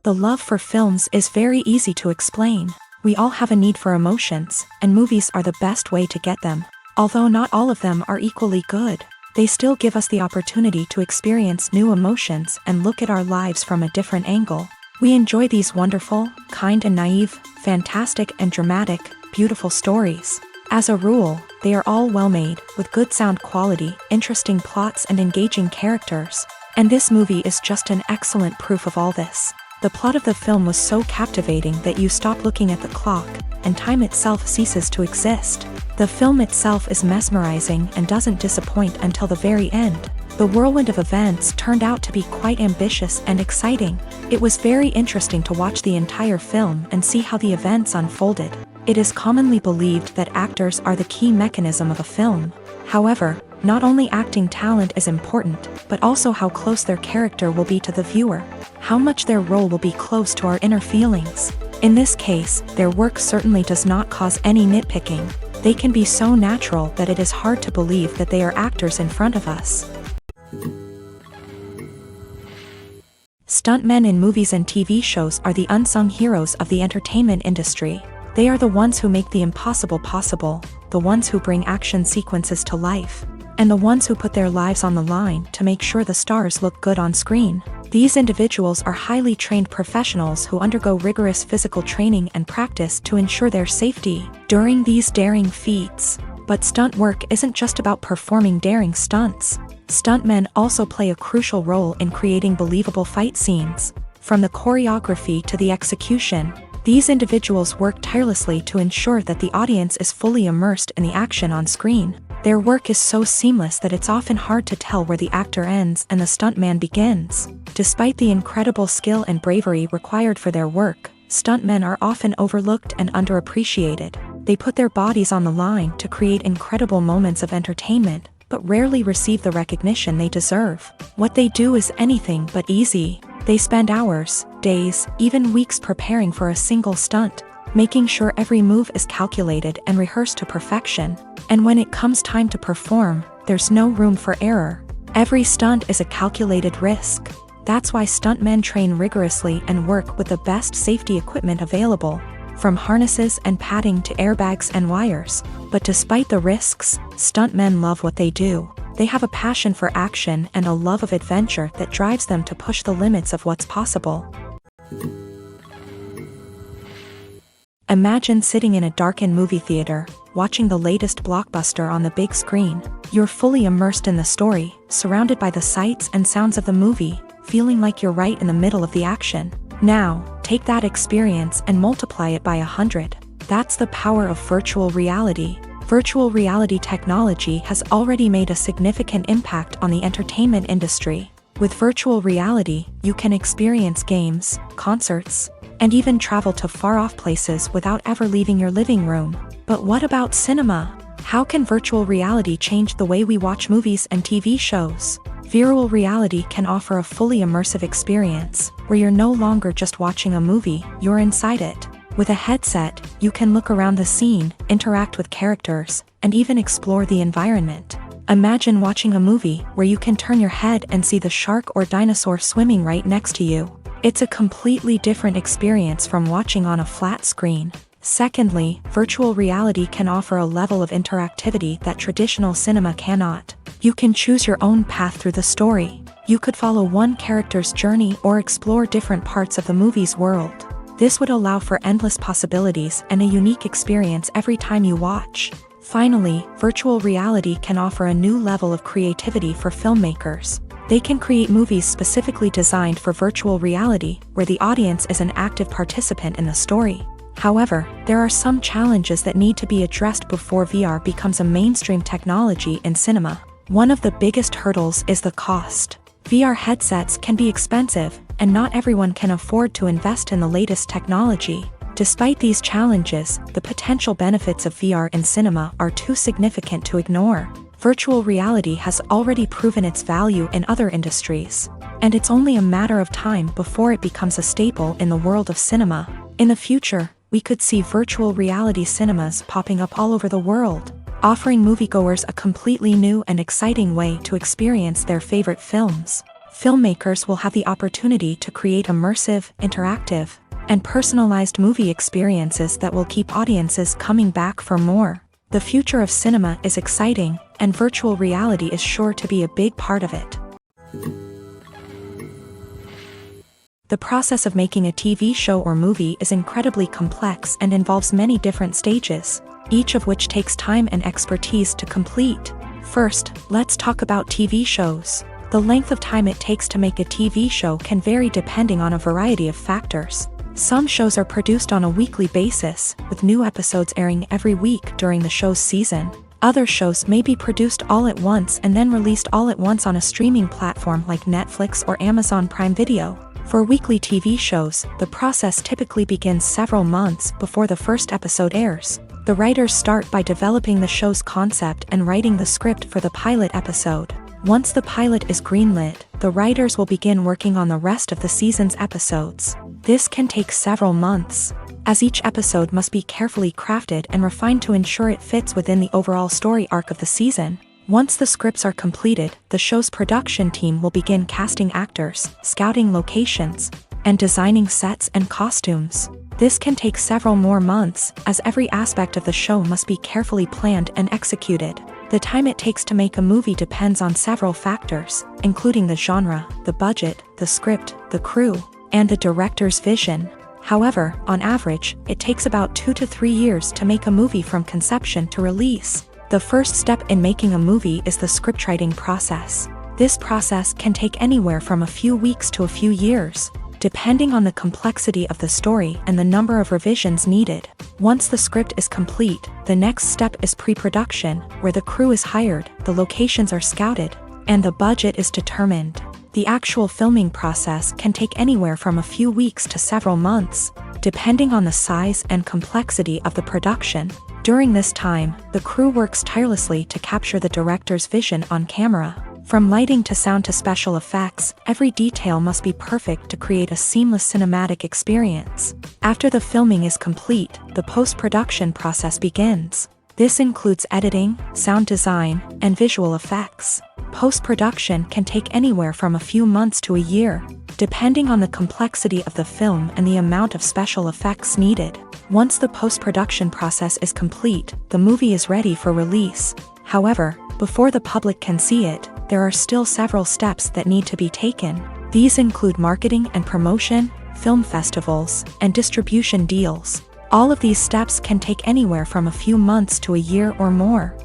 The love for films is very easy to explain. We all have a need for emotions, and movies are the best way to get them. Although not all of them are equally good, they still give us the opportunity to experience new emotions and look at our lives from a different angle. We enjoy these wonderful, kind and naive, fantastic and dramatic, beautiful stories. As a rule, they are all well made, with good sound quality, interesting plots and engaging characters. And this movie is just an excellent proof of all this. The plot of the film was so captivating that you stop looking at the clock, and time itself ceases to exist. The film itself is mesmerizing and doesn't disappoint until the very end. The whirlwind of events turned out to be quite ambitious and exciting. It was very interesting to watch the entire film and see how the events unfolded. It is commonly believed that actors are the key mechanism of a film. However, not only acting talent is important, but also how close their character will be to the viewer. How much their role will be close to our inner feelings. In this case, their work certainly does not cause any nitpicking. They can be so natural that it is hard to believe that they are actors in front of us. Stuntmen in movies and TV shows are the unsung heroes of the entertainment industry. They are the ones who make the impossible possible, the ones who bring action sequences to life, and the ones who put their lives on the line to make sure the stars look good on screen. These individuals are highly trained professionals who undergo rigorous physical training and practice to ensure their safety during these daring feats. But stunt work isn't just about performing daring stunts. Stuntmen also play a crucial role in creating believable fight scenes. From the choreography to the execution, these individuals work tirelessly to ensure that the audience is fully immersed in the action on screen. Their work is so seamless that it's often hard to tell where the actor ends and the stuntman begins. Despite the incredible skill and bravery required for their work, stuntmen are often overlooked and underappreciated. They put their bodies on the line to create incredible moments of entertainment, but rarely receive the recognition they deserve. What they do is anything but easy. They spend hours, days, even weeks preparing for a single stunt, making sure every move is calculated and rehearsed to perfection. And when it comes time to perform, there's no room for error. Every stunt is a calculated risk. That's why stuntmen train rigorously and work with the best safety equipment available, from harnesses and padding to airbags and wires. But despite the risks, stuntmen love what they do. They have a passion for action and a love of adventure that drives them to push the limits of what's possible. Imagine sitting in a darkened movie theater, watching the latest blockbuster on the big screen. You're fully immersed in the story, surrounded by the sights and sounds of the movie, feeling like you're right in the middle of the action. Now, take that experience and multiply it by 100. That's the power of virtual reality. Virtual reality technology has already made a significant impact on the entertainment industry. With virtual reality, you can experience games, concerts, and even travel to far-off places without ever leaving your living room. But what about cinema? How can virtual reality change the way we watch movies and TV shows? Virtual reality can offer a fully immersive experience, where you're no longer just watching a movie, you're inside it. With a headset, you can look around the scene, interact with characters, and even explore the environment. Imagine watching a movie where you can turn your head and see the shark or dinosaur swimming right next to you. It's a completely different experience from watching on a flat screen. Secondly, virtual reality can offer a level of interactivity that traditional cinema cannot. You can choose your own path through the story. You could follow one character's journey or explore different parts of the movie's world. This would allow for endless possibilities and a unique experience every time you watch. Finally, virtual reality can offer a new level of creativity for filmmakers. They can create movies specifically designed for virtual reality, where the audience is an active participant in the story. However, there are some challenges that need to be addressed before VR becomes a mainstream technology in cinema. One of the biggest hurdles is the cost. VR headsets can be expensive, and not everyone can afford to invest in the latest technology. Despite these challenges, the potential benefits of VR in cinema are too significant to ignore. Virtual reality has already proven its value in other industries, and it's only a matter of time before it becomes a staple in the world of cinema. In the future, we could see virtual reality cinemas popping up all over the world, offering moviegoers a completely new and exciting way to experience their favorite films. filmmakers will have the opportunity to create immersive, interactive, and personalized movie experiences that will keep audiences coming back for more. The future of cinema is exciting, and virtual reality is sure to be a big part of it. The process of making a TV show or movie is incredibly complex and involves many different stages, each of which takes time and expertise to complete. First, let's talk about TV shows. The length of time it takes to make a TV show can vary depending on a variety of factors. Some shows are produced on a weekly basis, with new episodes airing every week during the show's season. Other shows may be produced all at once and then released all at once on a streaming platform like Netflix or Amazon Prime Video. For weekly TV shows, the process typically begins several months before the first episode airs. The writers start by developing the show's concept and writing the script for the pilot episode. Once the pilot is greenlit, the writers will begin working on the rest of the season's episodes. This can take several months, as each episode must be carefully crafted and refined to ensure it fits within the overall story arc of the season. Once the scripts are completed, the show's production team will begin casting actors, scouting locations, and designing sets and costumes. This can take several more months, as every aspect of the show must be carefully planned and executed. The time it takes to make a movie depends on several factors, including the genre, the budget, the script, the crew, and the director's vision. However, on average, it takes about 2 to 3 years to make a movie from conception to release. The first step in making a movie is the scriptwriting process. This process can take anywhere from a few weeks to a few years, depending on the complexity of the story and the number of revisions needed. Once the script is complete, the next step is pre-production, where the crew is hired, the locations are scouted, and the budget is determined. The actual filming process can take anywhere from a few weeks to several months, depending on the size and complexity of the production. During this time, the crew works tirelessly to capture the director's vision on camera. From lighting to sound to special effects, every detail must be perfect to create a seamless cinematic experience. After the filming is complete, the post-production process begins. This includes editing, sound design, and visual effects. Post-production can take anywhere from a few months to a year, depending on the complexity of the film and the amount of special effects needed. Once the post-production process is complete, the movie is ready for release. However, before the public can see it, there are still several steps that need to be taken. These include marketing and promotion, film festivals, and distribution deals. All of these steps can take anywhere from a few months to a year or more.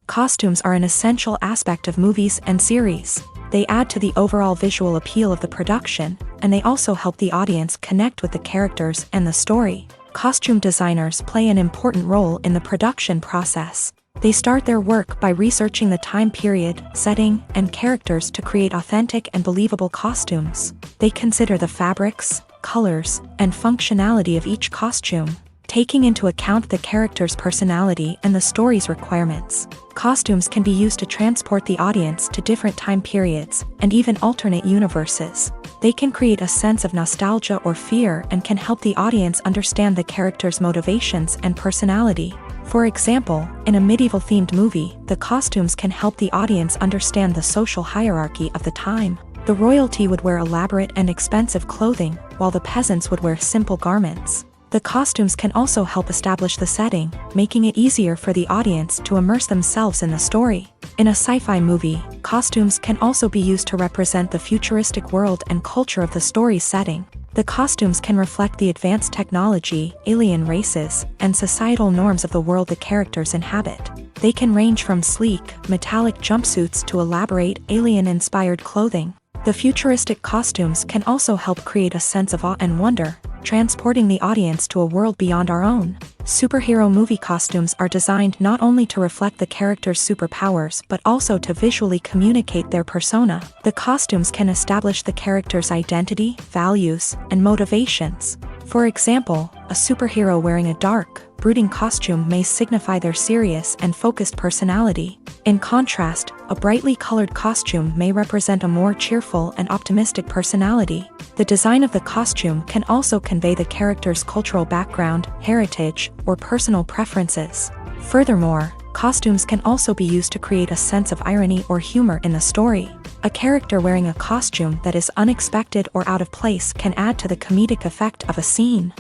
Costumes are an essential aspect of movies and series. They add to the overall visual appeal of the production, and they also help the audience connect with the characters and the story. Costume designers play an important role in the production process. They start their work by researching the time period, setting, and characters to create authentic and believable costumes. They consider the fabrics, colors, and functionality of each costume, taking into account the character's personality and the story's requirements. Costumes can be used to transport the audience to different time periods and even alternate universes. They can create a sense of nostalgia or fear and can help the audience understand the character's motivations and personality. For example, in a medieval-themed movie, the costumes can help the audience understand the social hierarchy of the time. The royalty would wear elaborate and expensive clothing, while the peasants would wear simple garments. The costumes can also help establish the setting, making it easier for the audience to immerse themselves in the story. In a sci-fi movie, costumes can also be used to represent the futuristic world and culture of the story's setting. The costumes can reflect the advanced technology, alien races, and societal norms of the world the characters inhabit. They can range from sleek, metallic jumpsuits to elaborate, alien-inspired clothing. The futuristic costumes can also help create a sense of awe and wonder, transporting the audience to a world beyond our own. Superhero movie costumes are designed not only to reflect the character's superpowers but also to visually communicate their persona. The costumes can establish the character's identity, values, and motivations. For example, a superhero wearing a dark, brooding costume may signify their serious and focused personality. In contrast, a brightly colored costume may represent a more cheerful and optimistic personality. The design of the costume can also convey the character's cultural background, heritage, or personal preferences. Furthermore, Costumes can also be used to create a sense of irony or humor in the story. A character wearing a costume that is unexpected or out of place can add to the comedic effect of a scene.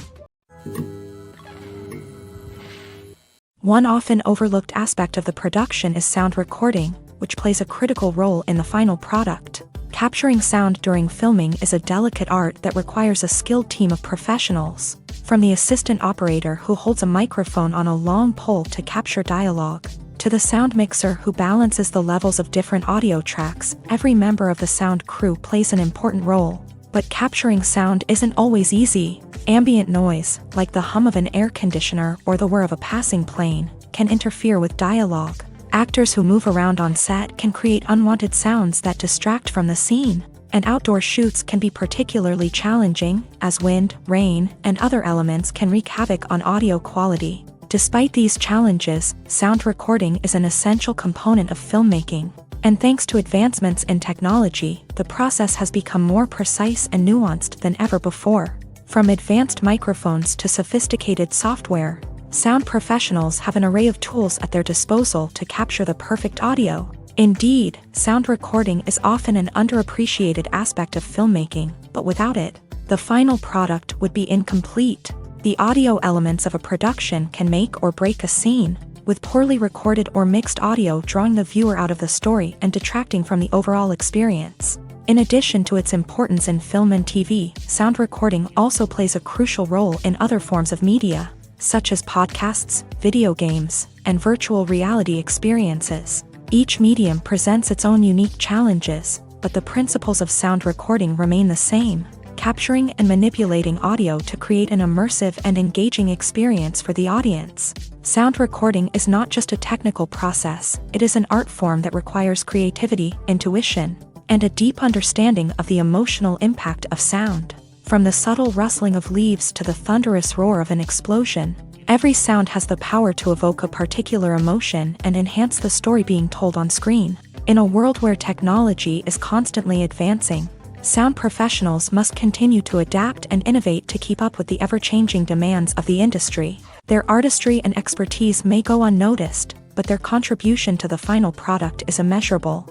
One often overlooked aspect of the production is sound recording, which plays a critical role in the final product. Capturing sound during filming is a delicate art that requires a skilled team of professionals. From the assistant operator who holds a microphone on a long pole to capture dialogue, to the sound mixer who balances the levels of different audio tracks, every member of the sound crew plays an important role. But capturing sound isn't always easy. Ambient noise, like the hum of an air conditioner or the whir of a passing plane, can interfere with dialogue. Actors who move around on set can create unwanted sounds that distract from the scene. And outdoor shoots can be particularly challenging, as wind, rain, and other elements can wreak havoc on audio quality. Despite these challenges, sound recording is an essential component of filmmaking. And thanks to advancements in technology, the process has become more precise and nuanced than ever before. From advanced microphones to sophisticated software, sound professionals have an array of tools at their disposal to capture the perfect audio. Indeed, sound recording is often an underappreciated aspect of filmmaking, but without it, the final product would be incomplete. The audio elements of a production can make or break a scene, with poorly recorded or mixed audio drawing the viewer out of the story and detracting from the overall experience. In addition to its importance in film and TV, sound recording also plays a crucial role in other forms of media, such as podcasts, video games, and virtual reality experiences. Each medium presents its own unique challenges, but the principles of sound recording remain the same, capturing and manipulating audio to create an immersive and engaging experience for the audience. Sound recording is not just a technical process, it is an art form that requires creativity, intuition, and a deep understanding of the emotional impact of sound. From the subtle rustling of leaves to the thunderous roar of an explosion, every sound has the power to evoke a particular emotion and enhance the story being told on screen. In a world where technology is constantly advancing, sound professionals must continue to adapt and innovate to keep up with the ever-changing demands of the industry. Their artistry and expertise may go unnoticed, but their contribution to the final product is immeasurable.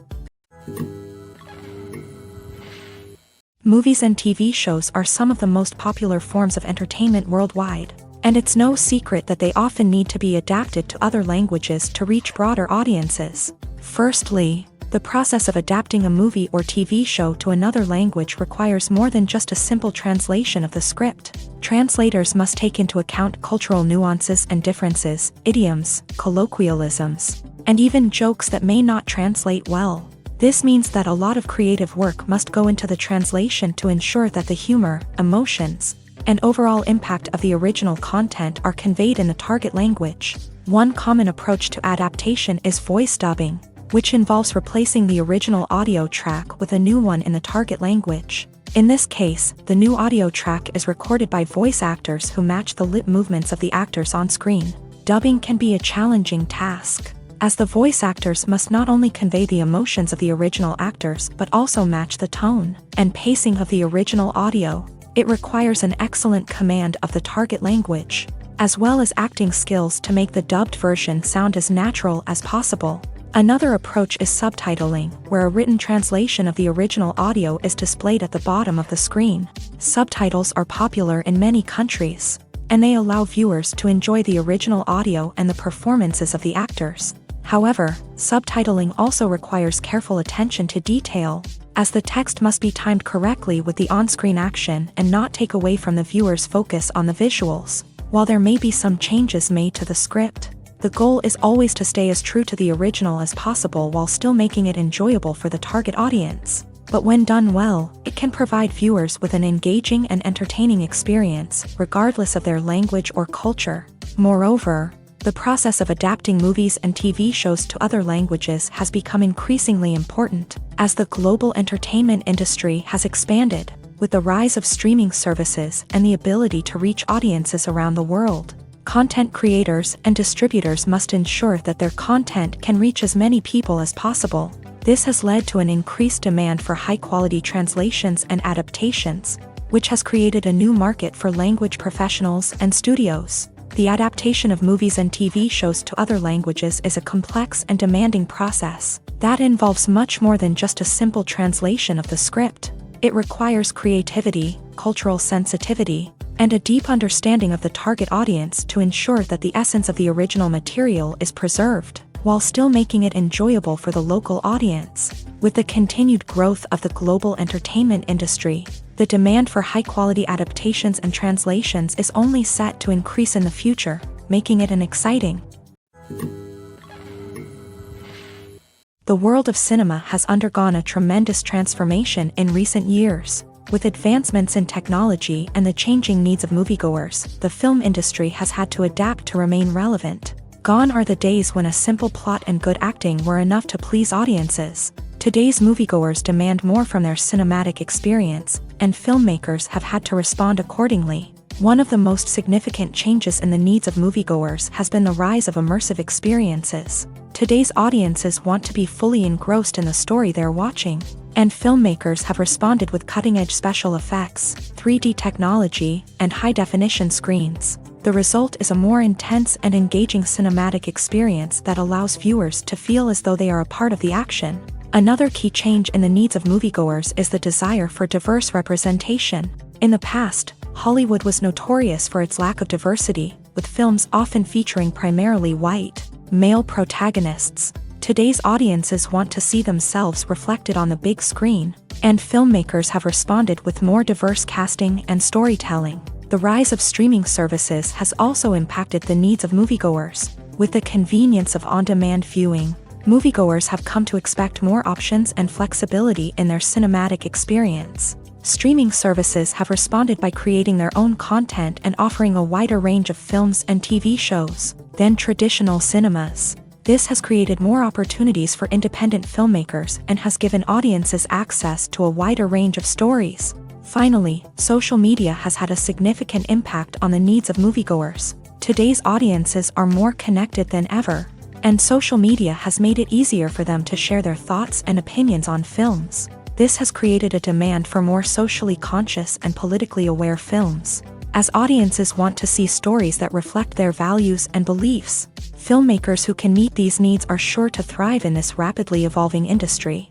Movies and TV shows are some of the most popular forms of entertainment worldwide. And it's no secret that they often need to be adapted to other languages to reach broader audiences. Firstly, the process of adapting a movie or TV show to another language requires more than just a simple translation of the script. Translators must take into account cultural nuances and differences, idioms, colloquialisms, and even jokes that may not translate well. This means that a lot of creative work must go into the translation to ensure that the humor, emotions, and overall impact of the original content are conveyed in the target language. One common approach to adaptation is voice dubbing, which involves replacing the original audio track with a new one in the target language. In this case, the new audio track is recorded by voice actors who match the lip movements of the actors on screen. Dubbing can be a challenging task, as the voice actors must not only convey the emotions of the original actors but also match the tone and pacing of the original audio. It requires an excellent command of the target language, as well as acting skills to make the dubbed version sound as natural as possible. Another approach is subtitling, where a written translation of the original audio is displayed at the bottom of the screen. Subtitles are popular in many countries, and they allow viewers to enjoy the original audio and the performances of the actors. However, subtitling also requires careful attention to detail, as the text must be timed correctly with the on-screen action and not take away from the viewer's focus on the visuals. While there may be some changes made to the script, the goal is always to stay as true to the original as possible while still making it enjoyable for the target audience. But when done well, it can provide viewers with an engaging and entertaining experience, regardless of their language or culture. Moreover, the process of adapting movies and TV shows to other languages has become increasingly important, as the global entertainment industry has expanded, with the rise of streaming services and the ability to reach audiences around the world. Content creators and distributors must ensure that their content can reach as many people as possible. This has led to an increased demand for high-quality translations and adaptations, which has created a new market for language professionals and studios. The adaptation of movies and TV shows to other languages is a complex and demanding process that involves much more than just a simple translation of the script. It requires creativity, cultural sensitivity, and a deep understanding of the target audience to ensure that the essence of the original material is preserved, while still making it enjoyable for the local audience. With the continued growth of the global entertainment industry, the demand for high-quality adaptations and translations is only set to increase in the future, making it an exciting. The world of cinema has undergone a tremendous transformation in recent years. With advancements in technology and the changing needs of moviegoers, the film industry has had to adapt to remain relevant. Gone are the days when a simple plot and good acting were enough to please audiences. Today's moviegoers demand more from their cinematic experience, and filmmakers have had to respond accordingly. One of the most significant changes in the needs of moviegoers has been the rise of immersive experiences. Today's audiences want to be fully engrossed in the story they're watching, and filmmakers have responded with cutting-edge special effects, 3D technology, and high-definition screens. The result is a more intense and engaging cinematic experience that allows viewers to feel as though they are a part of the action. Another key change in the needs of moviegoers is the desire for diverse representation. In the past, Hollywood was notorious for its lack of diversity, with films often featuring primarily white, male protagonists. Today's audiences want to see themselves reflected on the big screen, and filmmakers have responded with more diverse casting and storytelling. The rise of streaming services has also impacted the needs of moviegoers. With the convenience of on-demand viewing, moviegoers have come to expect more options and flexibility in their cinematic experience. Streaming services have responded by creating their own content and offering a wider range of films and TV shows than traditional cinemas. This has created more opportunities for independent filmmakers and has given audiences access to a wider range of stories. Finally, social media has had a significant impact on the needs of moviegoers. Today's audiences are more connected than ever, and social media has made it easier for them to share their thoughts and opinions on films. This has created a demand for more socially conscious and politically aware films. As audiences want to see stories that reflect their values and beliefs, filmmakers who can meet these needs are sure to thrive in this rapidly evolving industry.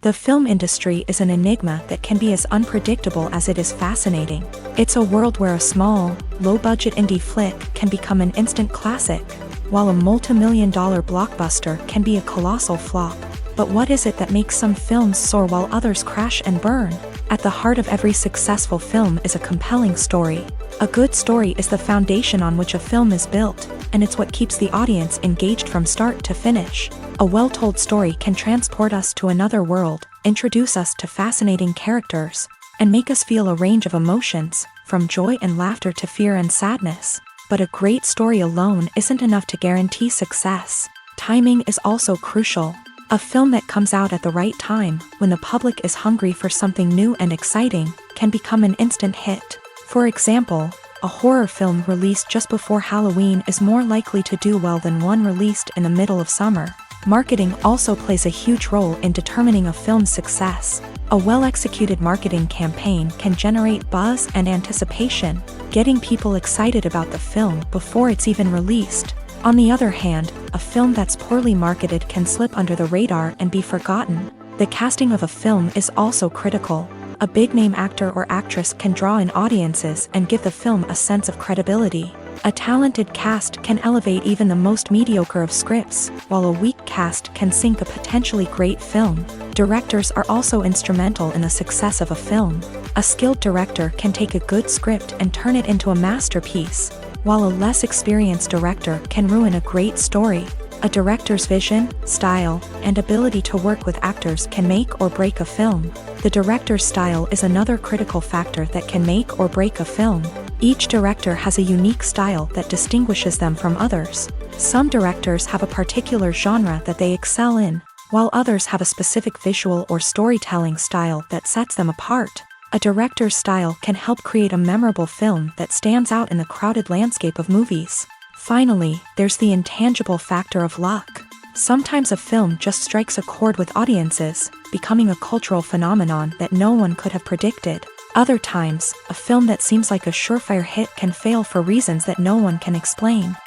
The film industry is an enigma that can be as unpredictable as it is fascinating. It's a world where a small, low-budget indie flick can become an instant classic, while a multi-million-dollar blockbuster can be a colossal flop. But what is it that makes some films soar while others crash and burn? At the heart of every successful film is a compelling story. A good story is the foundation on which a film is built, and it's what keeps the audience engaged from start to finish. A well-told story can transport us to another world, introduce us to fascinating characters, and make us feel a range of emotions, from joy and laughter to fear and sadness. But a great story alone isn't enough to guarantee success. Timing is also crucial. A film that comes out at the right time, when the public is hungry for something new and exciting, can become an instant hit. For example, a horror film released just before Halloween is more likely to do well than one released in the middle of summer. Marketing also plays a huge role in determining a film's success. A well-executed marketing campaign can generate buzz and anticipation, getting people excited about the film before it's even released. On the other hand, a film that's poorly marketed can slip under the radar and be forgotten. The casting of a film is also critical. A big-name actor or actress can draw in audiences and give the film a sense of credibility. A talented cast can elevate even the most mediocre of scripts, while a weak cast can sink a potentially great film. Directors are also instrumental in the success of a film. A skilled director can take a good script and turn it into a masterpiece, while a less experienced director can ruin a great story. A director's vision, style, and ability to work with actors can make or break a film. The director's style is another critical factor that can make or break a film. Each director has a unique style that distinguishes them from others. Some directors have a particular genre that they excel in, while others have a specific visual or storytelling style that sets them apart. A director's style can help create a memorable film that stands out in the crowded landscape of movies. Finally, there's the intangible factor of luck. Sometimes a film just strikes a chord with audiences, becoming a cultural phenomenon that no one could have predicted. Other times, a film that seems like a surefire hit can fail for reasons that no one can explain.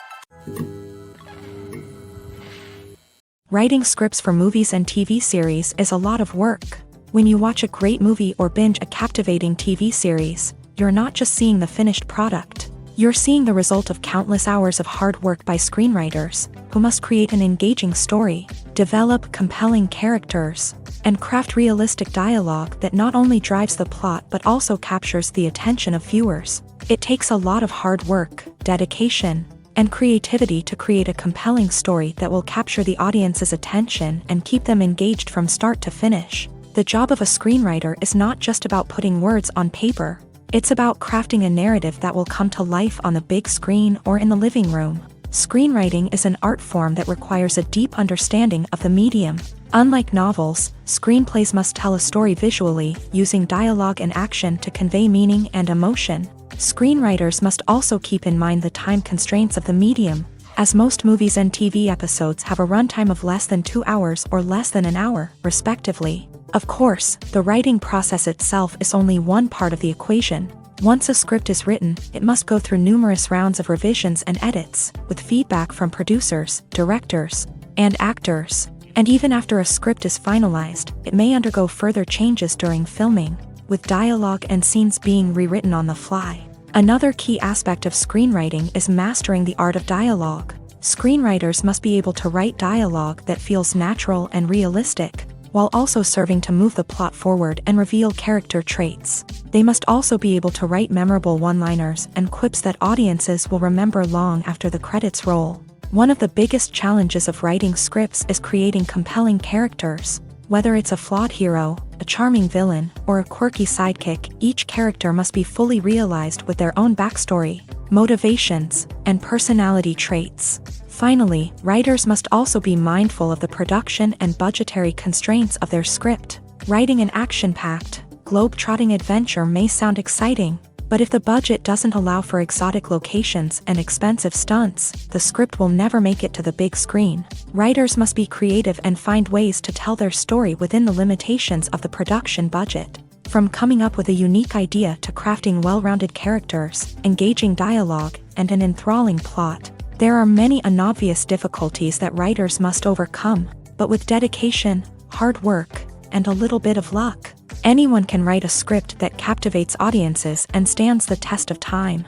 Writing scripts for movies and TV series is a lot of work. When you watch a great movie or binge a captivating TV series, you're not just seeing the finished product. You're seeing the result of countless hours of hard work by screenwriters, who must create an engaging story, develop compelling characters, and craft realistic dialogue that not only drives the plot but also captures the attention of viewers. It takes a lot of hard work, dedication, and creativity to create a compelling story that will capture the audience's attention and keep them engaged from start to finish. The job of a screenwriter is not just about putting words on paper. It's about crafting a narrative that will come to life on the big screen or in the living room. Screenwriting is an art form that requires a deep understanding of the medium. Unlike novels, screenplays must tell a story visually, using dialogue and action to convey meaning and emotion. Screenwriters must also keep in mind the time constraints of the medium, as most movies and TV episodes have a runtime of less than 2 hours or less than an hour, respectively. Of course, the writing process itself is only one part of the equation. Once a script is written, it must go through numerous rounds of revisions and edits, with feedback from producers, directors, and actors. And even after a script is finalized, it may undergo further changes during filming, with dialogue and scenes being rewritten on the fly. Another key aspect of screenwriting is mastering the art of dialogue. Screenwriters must be able to write dialogue that feels natural and realistic, while also serving to move the plot forward and reveal character traits. They must also be able to write memorable one-liners and quips that audiences will remember long after the credits roll. One of the biggest challenges of writing scripts is creating compelling characters. Whether it's a flawed hero, a charming villain, or a quirky sidekick, each character must be fully realized with their own backstory, motivations, and personality traits. Finally, writers must also be mindful of the production and budgetary constraints of their script. Writing an action-packed, globe-trotting adventure may sound exciting, but if the budget doesn't allow for exotic locations and expensive stunts, the script will never make it to the big screen. Writers must be creative and find ways to tell their story within the limitations of the production budget. From coming up with a unique idea to crafting well-rounded characters, engaging dialogue, and an enthralling plot, there are many unobvious difficulties that writers must overcome, but with dedication, hard work, and a little bit of luck, anyone can write a script that captivates audiences and stands the test of time.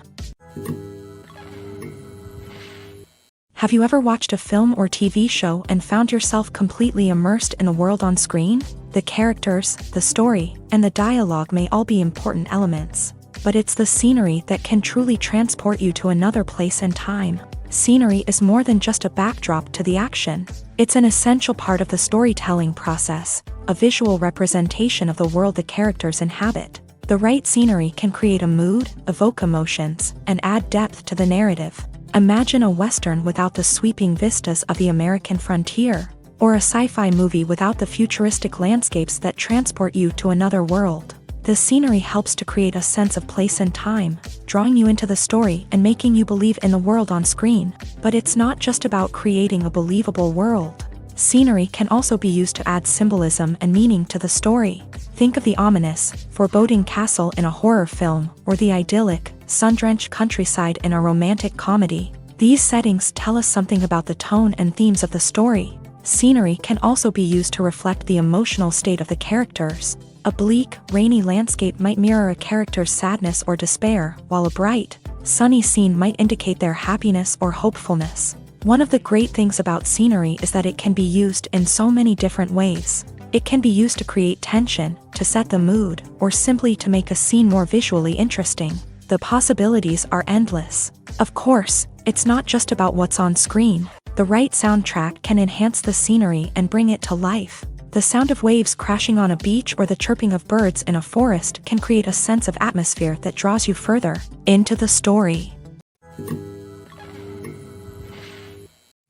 Have you ever watched a film or TV show and found yourself completely immersed in the world on screen? The characters, the story, and the dialogue may all be important elements, but it's the scenery that can truly transport you to another place and time. Scenery is more than just a backdrop to the action. It's an essential part of the storytelling process, a visual representation of the world the characters inhabit. The right scenery can create a mood, evoke emotions, and add depth to the narrative. Imagine a Western without the sweeping vistas of the American frontier, or a sci-fi movie without the futuristic landscapes that transport you to another world. The scenery helps to create a sense of place and time, drawing you into the story and making you believe in the world on screen. But it's not just about creating a believable world. Scenery can also be used to add symbolism and meaning to the story. Think of the ominous, foreboding castle in a horror film, or the idyllic, sun-drenched countryside in a romantic comedy. These settings tell us something about the tone and themes of the story. Scenery can also be used to reflect the emotional state of the characters. A bleak, rainy landscape might mirror a character's sadness or despair, while a bright, sunny scene might indicate their happiness or hopefulness. One of the great things about scenery is that it can be used in so many different ways. It can be used to create tension, to set the mood, or simply to make a scene more visually interesting. The possibilities are endless. Of course, it's not just about what's on screen. The right soundtrack can enhance the scenery and bring it to life. The sound of waves crashing on a beach or the chirping of birds in a forest can create a sense of atmosphere that draws you further into the story.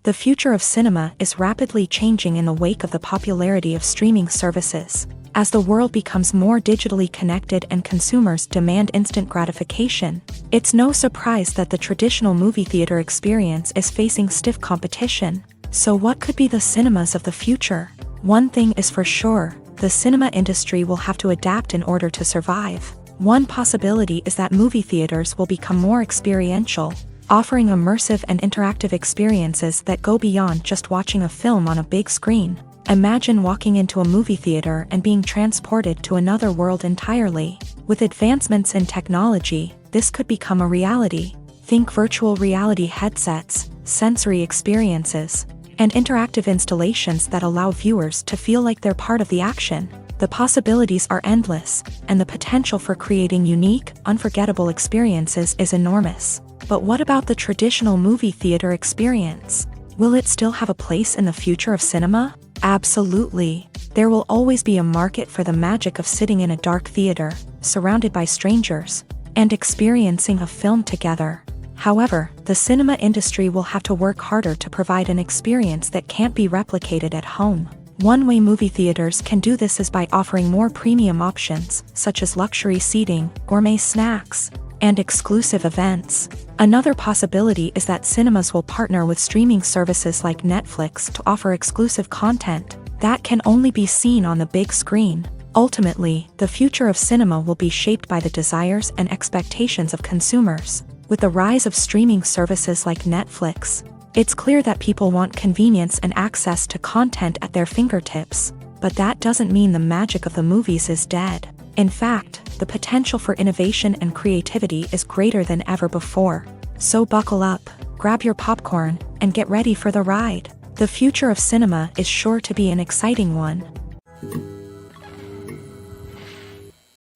The future of cinema is rapidly changing in the wake of the popularity of streaming services. As the world becomes more digitally connected and consumers demand instant gratification, it's no surprise that the traditional movie theater experience is facing stiff competition. So what could be the cinemas of the future? One thing is for sure, the cinema industry will have to adapt in order to survive. One possibility is that movie theaters will become more experiential, offering immersive and interactive experiences that go beyond just watching a film on a big screen. Imagine walking into a movie theater and being transported to another world entirely. With advancements in technology, this could become a reality. Think virtual reality headsets, sensory experiences, and interactive installations that allow viewers to feel like they're part of the action. The possibilities are endless, and the potential for creating unique, unforgettable experiences is enormous. But what about the traditional movie theater experience? Will it still have a place in the future of cinema? Absolutely. There will always be a market for the magic of sitting in a dark theater, surrounded by strangers, and experiencing a film together. However, the cinema industry will have to work harder to provide an experience that can't be replicated at home. One way movie theaters can do this is by offering more premium options, such as luxury seating, gourmet snacks, and exclusive events. Another possibility is that cinemas will partner with streaming services like Netflix to offer exclusive content that can only be seen on the big screen. Ultimately, the future of cinema will be shaped by the desires and expectations of consumers. With the rise of streaming services like Netflix, it's clear that people want convenience and access to content at their fingertips. But that doesn't mean the magic of the movies is dead. In fact, the potential for innovation and creativity is greater than ever before. So buckle up, grab your popcorn, and get ready for the ride. The future of cinema is sure to be an exciting one.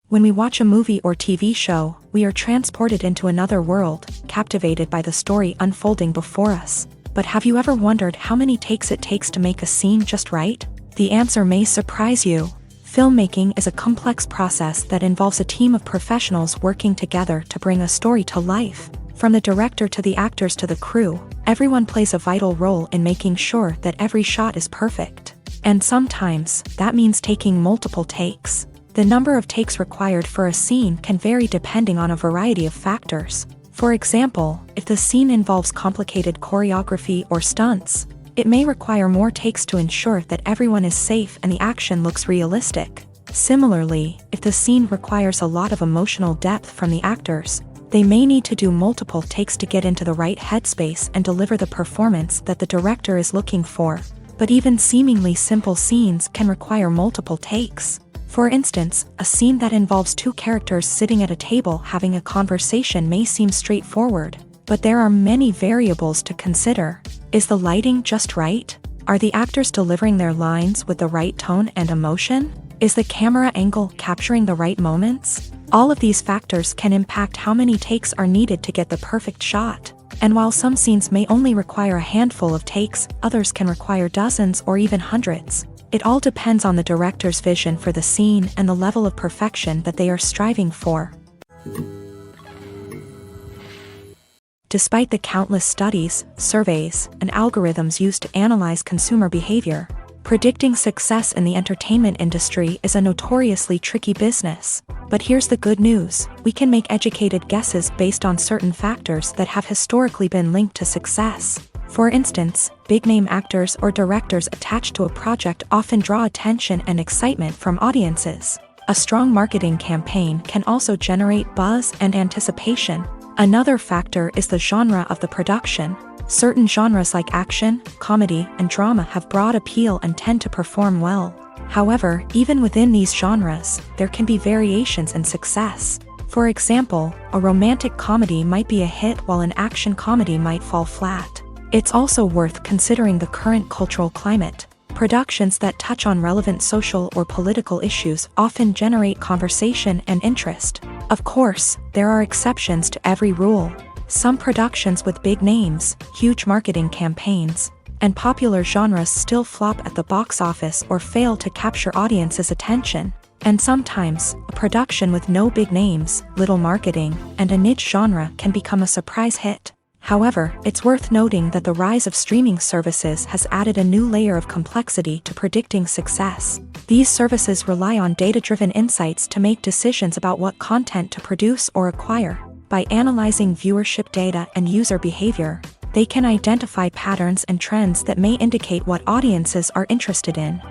When we watch a movie or TV show, we are transported into another world, captivated by the story unfolding before us. But have you ever wondered how many takes it takes to make a scene just right? The answer may surprise you. Filmmaking is a complex process that involves a team of professionals working together to bring a story to life. From the director to the actors to the crew, everyone plays a vital role in making sure that every shot is perfect. And sometimes, that means taking multiple takes. The number of takes required for a scene can vary depending on a variety of factors. For example, if the scene involves complicated choreography or stunts, it may require more takes to ensure that everyone is safe and the action looks realistic. Similarly, if the scene requires a lot of emotional depth from the actors, they may need to do multiple takes to get into the right headspace and deliver the performance that the director is looking for. But even seemingly simple scenes can require multiple takes. For instance, a scene that involves two characters sitting at a table having a conversation may seem straightforward, but there are many variables to consider. Is the lighting just right? Are the actors delivering their lines with the right tone and emotion? Is the camera angle capturing the right moments? All of these factors can impact how many takes are needed to get the perfect shot. And while some scenes may only require a handful of takes, others can require dozens or even hundreds. It all depends on the director's vision for the scene and the level of perfection that they are striving for. Despite the countless studies, surveys, and algorithms used to analyze consumer behavior, predicting success in the entertainment industry is a notoriously tricky business. But here's the good news: we can make educated guesses based on certain factors that have historically been linked to success. For instance, big-name actors or directors attached to a project often draw attention and excitement from audiences. A strong marketing campaign can also generate buzz and anticipation. Another factor is the genre of the production. Certain genres like action, comedy, and drama have broad appeal and tend to perform well. However, even within these genres, there can be variations in success. For example, a romantic comedy might be a hit while an action comedy might fall flat. It's also worth considering the current cultural climate. Productions that touch on relevant social or political issues often generate conversation and interest. Of course, there are exceptions to every rule. Some productions with big names, huge marketing campaigns, and popular genres still flop at the box office or fail to capture audiences' attention. And sometimes, a production with no big names, little marketing, and a niche genre can become a surprise hit. However, it's worth noting that the rise of streaming services has added a new layer of complexity to predicting success. These services rely on data-driven insights to make decisions about what content to produce or acquire. By analyzing viewership data and user behavior, they can identify patterns and trends that may indicate what audiences are interested in.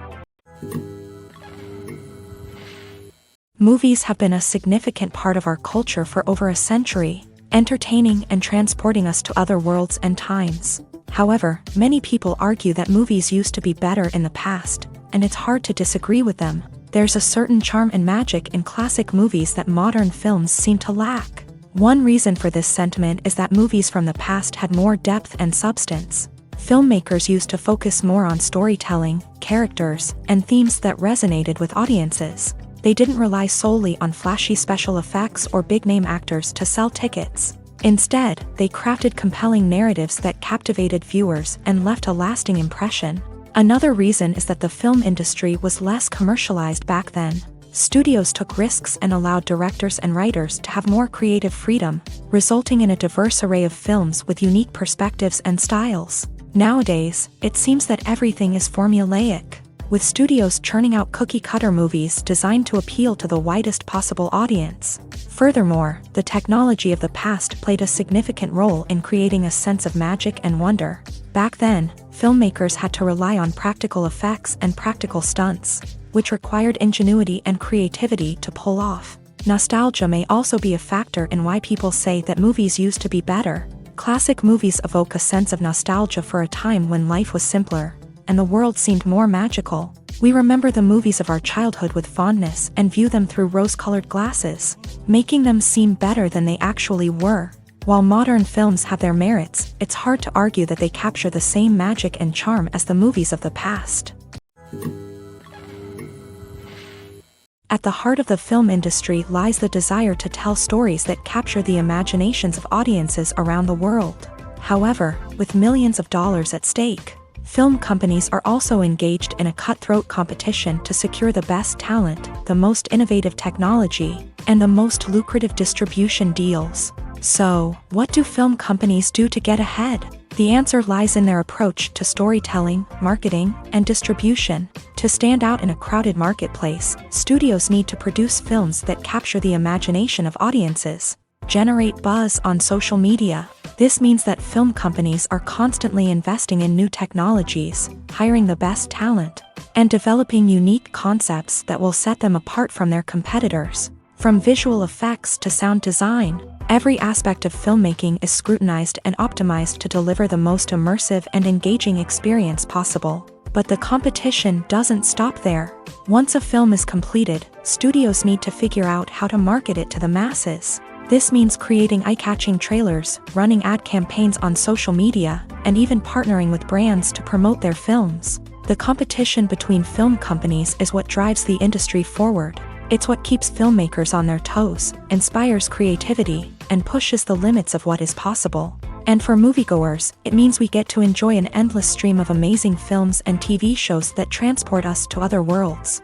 Movies have been a significant part of our culture for over a century, entertaining and transporting us to other worlds and times. However, many people argue that movies used to be better in the past, and it's hard to disagree with them. There's a certain charm and magic in classic movies that modern films seem to lack. One reason for this sentiment is that movies from the past had more depth and substance. Filmmakers used to focus more on storytelling, characters, and themes that resonated with audiences. They didn't rely solely on flashy special effects or big-name actors to sell tickets. Instead, they crafted compelling narratives that captivated viewers and left a lasting impression. Another reason is that the film industry was less commercialized back then. Studios took risks and allowed directors and writers to have more creative freedom, resulting in a diverse array of films with unique perspectives and styles. Nowadays, it seems that everything is formulaic, with studios churning out cookie-cutter movies designed to appeal to the widest possible audience. Furthermore, the technology of the past played a significant role in creating a sense of magic and wonder. Back then, filmmakers had to rely on practical effects and practical stunts, which required ingenuity and creativity to pull off. Nostalgia may also be a factor in why people say that movies used to be better. Classic movies evoke a sense of nostalgia for a time when life was simpler, and the world seemed more magical. We remember the movies of our childhood with fondness and view them through rose-colored glasses, making them seem better than they actually were. While modern films have their merits, it's hard to argue that they capture the same magic and charm as the movies of the past. At the heart of the film industry lies the desire to tell stories that capture the imaginations of audiences around the world. However, with millions of dollars at stake, film companies are also engaged in a cutthroat competition to secure the best talent, the most innovative technology, and the most lucrative distribution deals. So, what do film companies do to get ahead? The answer lies in their approach to storytelling, marketing, and distribution. To stand out in a crowded marketplace, studios need to produce films that capture the imagination of audiences, generate buzz on social media. This means that film companies are constantly investing in new technologies, hiring the best talent, and developing unique concepts that will set them apart from their competitors. From visual effects to sound design, every aspect of filmmaking is scrutinized and optimized to deliver the most immersive and engaging experience possible. But the competition doesn't stop there. Once a film is completed, studios need to figure out how to market it to the masses. This means creating eye-catching trailers, running ad campaigns on social media, and even partnering with brands to promote their films. The competition between film companies is what drives the industry forward. It's what keeps filmmakers on their toes, inspires creativity, and pushes the limits of what is possible. And for moviegoers, it means we get to enjoy an endless stream of amazing films and TV shows that transport us to other worlds.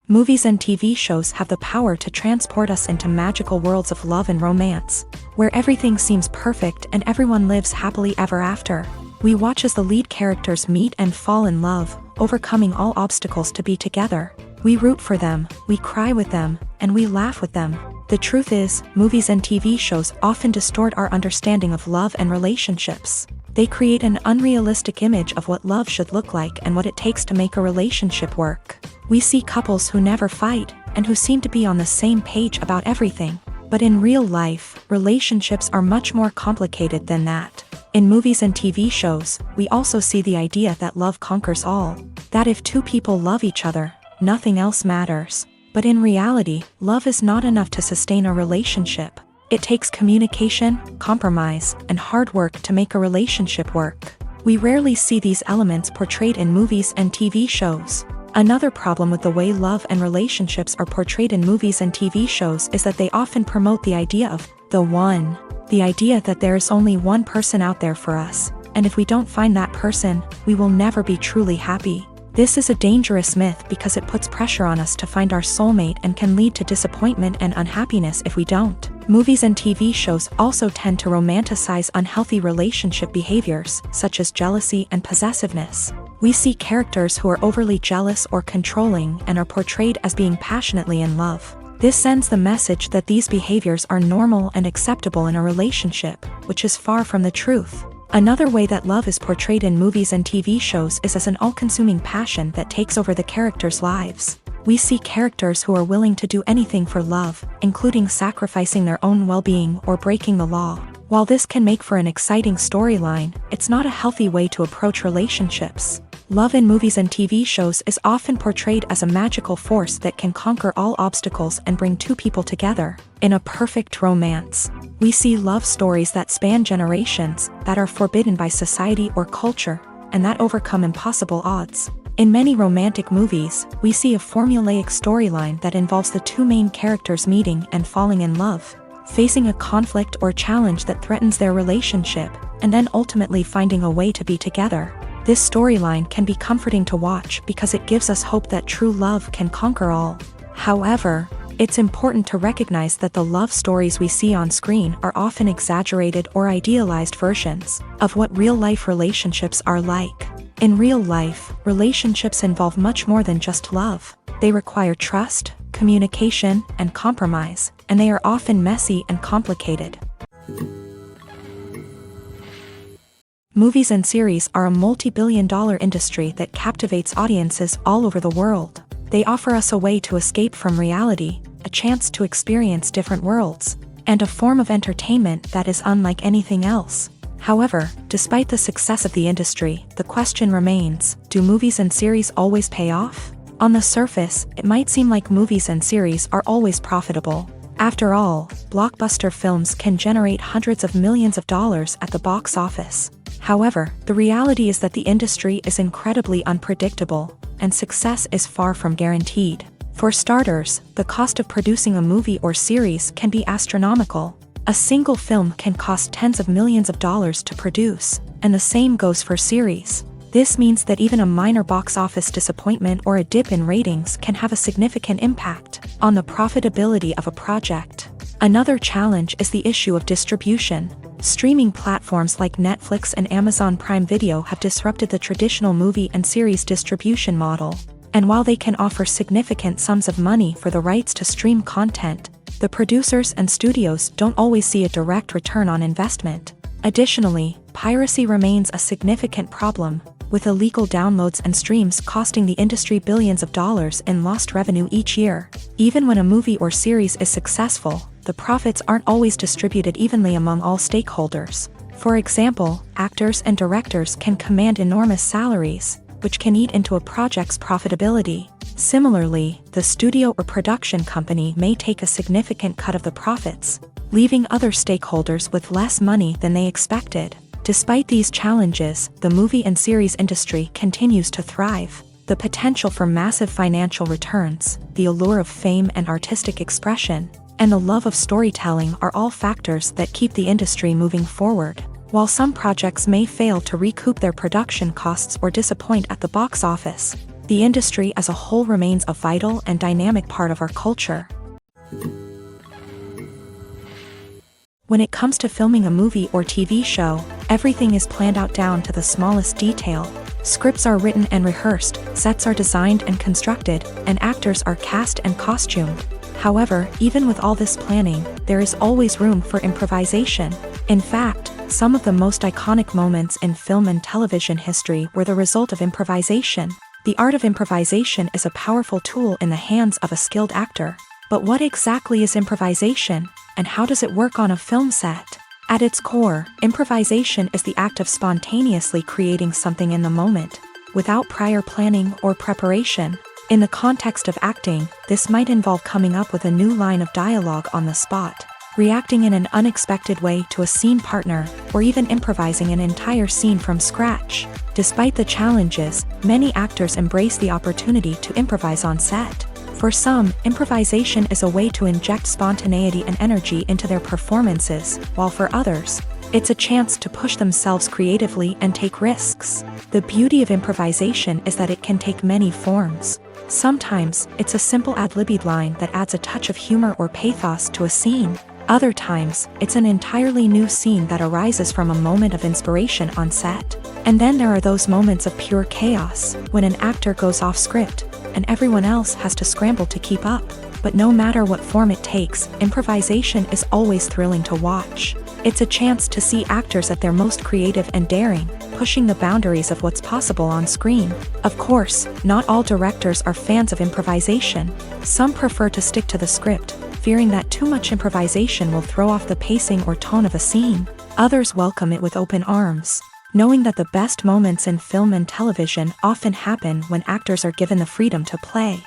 Movies and TV shows have the power to transport us into magical worlds of love and romance, where everything seems perfect and everyone lives happily ever after. We watch as the lead characters meet and fall in love, overcoming all obstacles to be together. We root for them, we cry with them, and we laugh with them. The truth is, movies and TV shows often distort our understanding of love and relationships. They create an unrealistic image of what love should look like and what it takes to make a relationship work. We see couples who never fight, and who seem to be on the same page about everything. But in real life, relationships are much more complicated than that. In movies and TV shows, we also see the idea that love conquers all. That if two people love each other, nothing else matters. But in reality, love is not enough to sustain a relationship. It takes communication, compromise, and hard work to make a relationship work. We rarely see these elements portrayed in movies and TV shows. Another problem with the way love and relationships are portrayed in movies and TV shows is that they often promote the idea of the one. The idea that there is only one person out there for us, and if we don't find that person, we will never be truly happy. This is a dangerous myth because it puts pressure on us to find our soulmate and can lead to disappointment and unhappiness if we don't. Movies and TV shows also tend to romanticize unhealthy relationship behaviors, such as jealousy and possessiveness. We see characters who are overly jealous or controlling and are portrayed as being passionately in love. This sends the message that these behaviors are normal and acceptable in a relationship, which is far from the truth. Another way that love is portrayed in movies and TV shows is as an all-consuming passion that takes over the characters' lives. We see characters who are willing to do anything for love, including sacrificing their own well-being or breaking the law. While this can make for an exciting storyline, it's not a healthy way to approach relationships. Love in movies and TV shows is often portrayed as a magical force that can conquer all obstacles and bring two people together. In a perfect romance, we see love stories that span generations, that are forbidden by society or culture, and that overcome impossible odds. In many romantic movies, we see a formulaic storyline that involves the two main characters meeting and falling in love, facing a conflict or challenge that threatens their relationship, and then ultimately finding a way to be together. This storyline can be comforting to watch because it gives us hope that true love can conquer all. However, it's important to recognize that the love stories we see on screen are often exaggerated or idealized versions of what real-life relationships are like. In real life, relationships involve much more than just love. They require trust, communication, and compromise, and they are often messy and complicated. Movies and series are a multi-billion-dollar industry that captivates audiences all over the world. They offer us a way to escape from reality, a chance to experience different worlds, and a form of entertainment that is unlike anything else. However, despite the success of the industry, the question remains, do movies and series always pay off? On the surface, it might seem like movies and series are always profitable. After all, blockbuster films can generate hundreds of millions of dollars at the box office. However, the reality is that the industry is incredibly unpredictable, and success is far from guaranteed. For starters, the cost of producing a movie or series can be astronomical. A single film can cost tens of millions of dollars to produce, and the same goes for series. This means that even a minor box office disappointment or a dip in ratings can have a significant impact on the profitability of a project. Another challenge is the issue of distribution. Streaming platforms like Netflix and Amazon Prime Video have disrupted the traditional movie and series distribution model. And while they can offer significant sums of money for the rights to stream content, the producers and studios don't always see a direct return on investment. Additionally, piracy remains a significant problem, with illegal downloads and streams costing the industry billions of dollars in lost revenue each year. Even when a movie or series is successful, the profits aren't always distributed evenly among all stakeholders. For example, actors and directors can command enormous salaries, which can eat into a project's profitability. Similarly, the studio or production company may take a significant cut of the profits, leaving other stakeholders with less money than they expected. Despite these challenges, the movie and series industry continues to thrive. The potential for massive financial returns, the allure of fame and artistic expression, and the love of storytelling are all factors that keep the industry moving forward. While some projects may fail to recoup their production costs or disappoint at the box office, the industry as a whole remains a vital and dynamic part of our culture. When it comes to filming a movie or TV show, everything is planned out down to the smallest detail. Scripts are written and rehearsed, sets are designed and constructed, and actors are cast and costumed. However, even with all this planning, there is always room for improvisation. In fact, some of the most iconic moments in film and television history were the result of improvisation. The art of improvisation is a powerful tool in the hands of a skilled actor. But what exactly is improvisation, and how does it work on a film set? At its core, improvisation is the act of spontaneously creating something in the moment, without prior planning or preparation. In the context of acting, this might involve coming up with a new line of dialogue on the spot, reacting in an unexpected way to a scene partner, or even improvising an entire scene from scratch. Despite the challenges, many actors embrace the opportunity to improvise on set. For some, improvisation is a way to inject spontaneity and energy into their performances, while for others, it's a chance to push themselves creatively and take risks. The beauty of improvisation is that it can take many forms. Sometimes, it's a simple ad-libbed line that adds a touch of humor or pathos to a scene. Other times, it's an entirely new scene that arises from a moment of inspiration on set. And then there are those moments of pure chaos, when an actor goes off script, and everyone else has to scramble to keep up. But no matter what form it takes, improvisation is always thrilling to watch. It's a chance to see actors at their most creative and daring, pushing the boundaries of what's possible on screen. Of course, not all directors are fans of improvisation. Some prefer to stick to the script, fearing that too much improvisation will throw off the pacing or tone of a scene. Others welcome it with open arms, knowing that the best moments in film and television often happen when actors are given the freedom to play.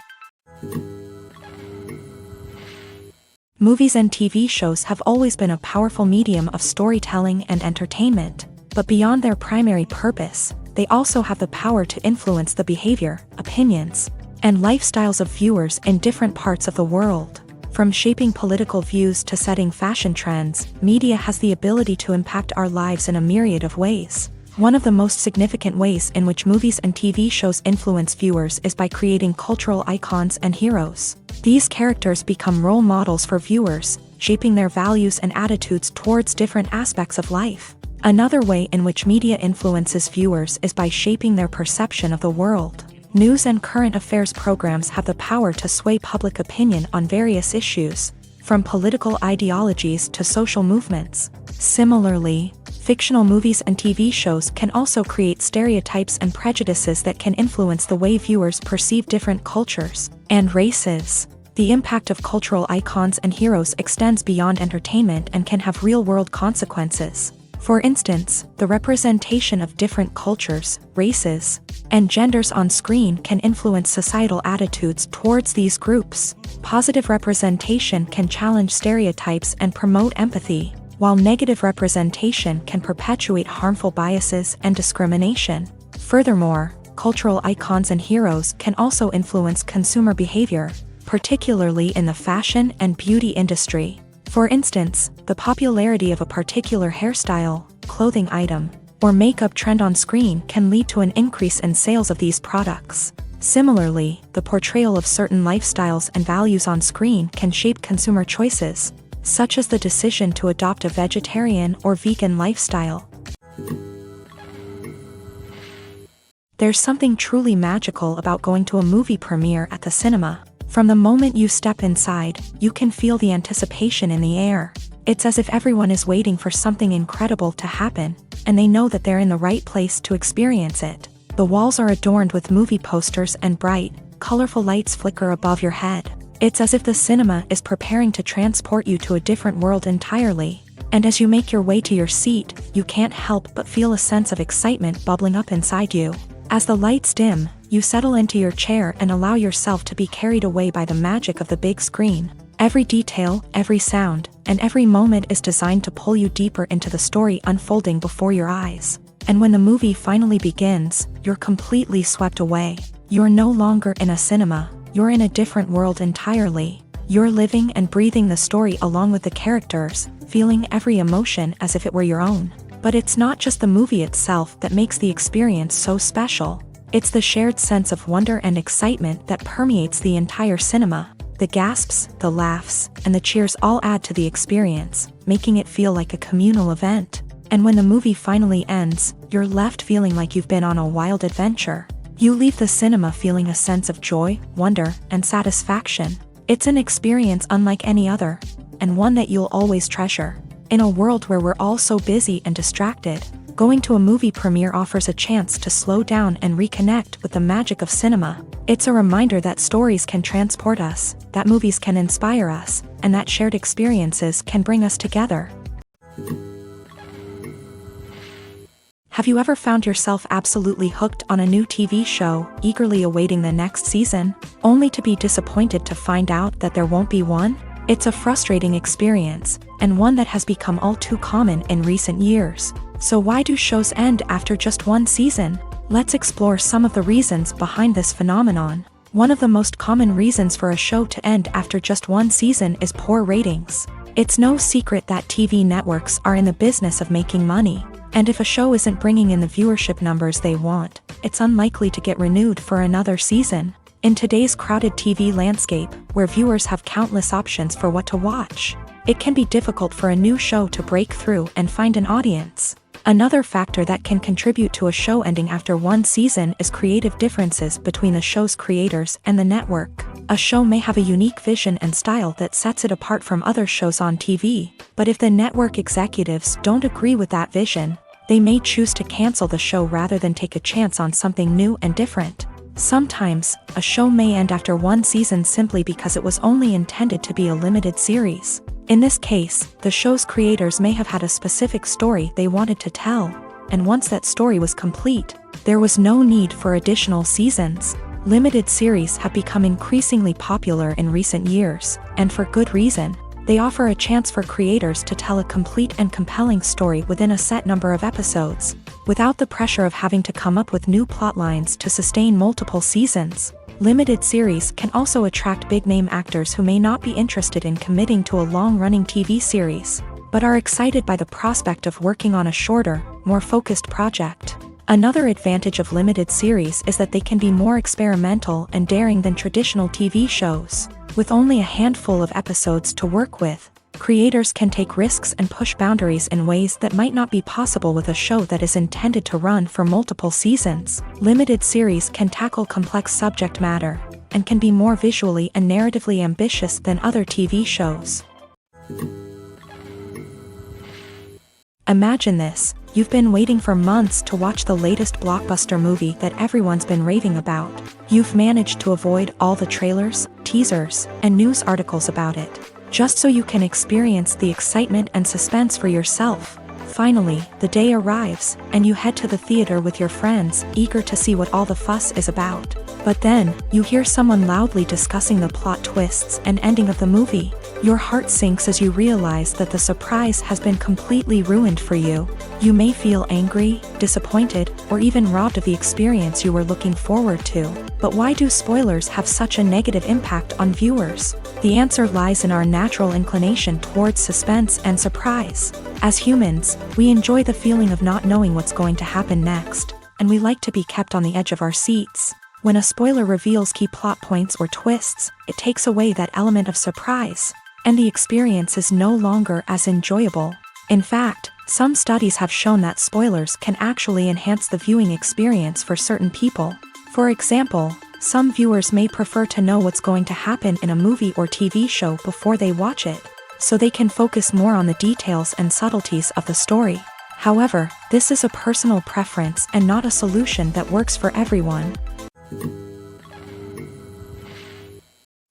Movies and TV shows have always been a powerful medium of storytelling and entertainment, but beyond their primary purpose, they also have the power to influence the behavior, opinions, and lifestyles of viewers in different parts of the world. From shaping political views to setting fashion trends, media has the ability to impact our lives in a myriad of ways. One of the most significant ways in which movies and TV shows influence viewers is by creating cultural icons and heroes. These characters become role models for viewers, shaping their values and attitudes towards different aspects of life. Another way in which media influences viewers is by shaping their perception of the world. News and current affairs programs have the power to sway public opinion on various issues, from political ideologies to social movements. Similarly, fictional movies and TV shows can also create stereotypes and prejudices that can influence the way viewers perceive different cultures and races. The impact of cultural icons and heroes extends beyond entertainment and can have real-world consequences. For instance, the representation of different cultures, races, and genders on screen can influence societal attitudes towards these groups. Positive representation can challenge stereotypes and promote empathy, while negative representation can perpetuate harmful biases and discrimination. Furthermore, cultural icons and heroes can also influence consumer behavior, particularly in the fashion and beauty industry. For instance, the popularity of a particular hairstyle, clothing item, or makeup trend on screen can lead to an increase in sales of these products. Similarly, the portrayal of certain lifestyles and values on screen can shape consumer choices, such as the decision to adopt a vegetarian or vegan lifestyle. There's something truly magical about going to a movie premiere at the cinema. From the moment you step inside, you can feel the anticipation in the air. It's as if everyone is waiting for something incredible to happen, and they know that they're in the right place to experience it. The walls are adorned with movie posters and bright, colorful lights flicker above your head. It's as if the cinema is preparing to transport you to a different world entirely. And as you make your way to your seat, you can't help but feel a sense of excitement bubbling up inside you. As the lights dim, you settle into your chair and allow yourself to be carried away by the magic of the big screen. Every detail, every sound, and every moment is designed to pull you deeper into the story unfolding before your eyes. And when the movie finally begins, you're completely swept away. You're no longer in a cinema, you're in a different world entirely. You're living and breathing the story along with the characters, feeling every emotion as if it were your own. But it's not just the movie itself that makes the experience so special. It's the shared sense of wonder and excitement that permeates the entire cinema. The gasps, the laughs, and the cheers all add to the experience, making it feel like a communal event. And when the movie finally ends, you're left feeling like you've been on a wild adventure. You leave the cinema feeling a sense of joy, wonder, and satisfaction. It's an experience unlike any other, and one that you'll always treasure. In a world where we're all so busy and distracted, going to a movie premiere offers a chance to slow down and reconnect with the magic of cinema. It's a reminder that stories can transport us, that movies can inspire us, and that shared experiences can bring us together. Have you ever found yourself absolutely hooked on a new TV show, eagerly awaiting the next season, only to be disappointed to find out that there won't be one? It's a frustrating experience, and one that has become all too common in recent years. So why do shows end after just one season? Let's explore some of the reasons behind this phenomenon. One of the most common reasons for a show to end after just one season is poor ratings. It's no secret that TV networks are in the business of making money, and if a show isn't bringing in the viewership numbers they want, it's unlikely to get renewed for another season. In today's crowded TV landscape, where viewers have countless options for what to watch, it can be difficult for a new show to break through and find an audience. Another factor that can contribute to a show ending after one season is creative differences between the show's creators and the network. A show may have a unique vision and style that sets it apart from other shows on TV, but if the network executives don't agree with that vision, they may choose to cancel the show rather than take a chance on something new and different. Sometimes, a show may end after one season simply because it was only intended to be a limited series. In this case, the show's creators may have had a specific story they wanted to tell, and once that story was complete, there was no need for additional seasons. Limited series have become increasingly popular in recent years, and for good reason. They offer a chance for creators to tell a complete and compelling story within a set number of episodes, without the pressure of having to come up with new plotlines to sustain multiple seasons. Limited series can also attract big-name actors who may not be interested in committing to a long-running TV series, but are excited by the prospect of working on a shorter, more focused project. Another advantage of limited series is that they can be more experimental and daring than traditional TV shows. With only a handful of episodes to work with, creators can take risks and push boundaries in ways that might not be possible with a show that is intended to run for multiple seasons. Limited series can tackle complex subject matter, and can be more visually and narratively ambitious than other TV shows. Imagine this. You've been waiting for months to watch the latest blockbuster movie that everyone's been raving about. You've managed to avoid all the trailers, teasers, and news articles about it, just so you can experience the excitement and suspense for yourself. Finally, the day arrives, and you head to the theater with your friends, eager to see what all the fuss is about. But then, you hear someone loudly discussing the plot twists and ending of the movie. Your heart sinks as you realize that the surprise has been completely ruined for you. You may feel angry, disappointed, or even robbed of the experience you were looking forward to. But why do spoilers have such a negative impact on viewers? The answer lies in our natural inclination towards suspense and surprise. As humans, we enjoy the feeling of not knowing what's going to happen next, and we like to be kept on the edge of our seats. When a spoiler reveals key plot points or twists, it takes away that element of surprise, and the experience is no longer as enjoyable. In fact, some studies have shown that spoilers can actually enhance the viewing experience for certain people. For example, some viewers may prefer to know what's going to happen in a movie or TV show before they watch it, so they can focus more on the details and subtleties of the story. However, this is a personal preference and not a solution that works for everyone.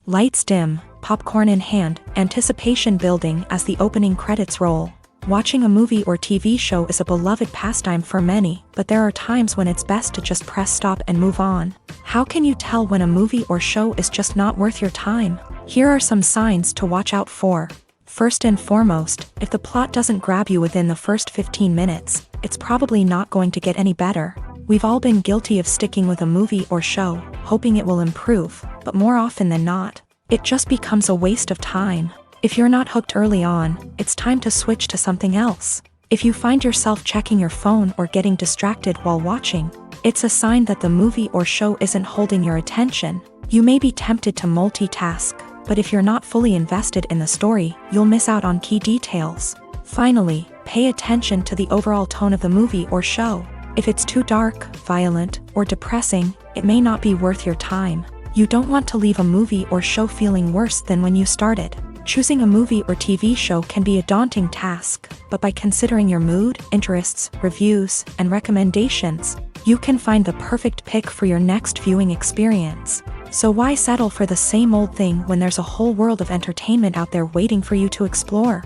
Lights dim, popcorn in hand, anticipation building as the opening credits roll. Watching a movie or TV show is a beloved pastime for many, but there are times when it's best to just press stop and move on. How can you tell when a movie or show is just not worth your time? Here are some signs to watch out for. First and foremost, if the plot doesn't grab you within the first 15 minutes, it's probably not going to get any better. We've all been guilty of sticking with a movie or show, hoping it will improve, but more often than not, it just becomes a waste of time. If you're not hooked early on, it's time to switch to something else. If you find yourself checking your phone or getting distracted while watching, it's a sign that the movie or show isn't holding your attention. You may be tempted to multitask, but if you're not fully invested in the story, you'll miss out on key details. Finally, pay attention to the overall tone of the movie or show. If it's too dark, violent, or depressing, it may not be worth your time. You don't want to leave a movie or show feeling worse than when you started. Choosing a movie or TV show can be a daunting task, but by considering your mood, interests, reviews, and recommendations, you can find the perfect pick for your next viewing experience. So why settle for the same old thing when there's a whole world of entertainment out there waiting for you to explore?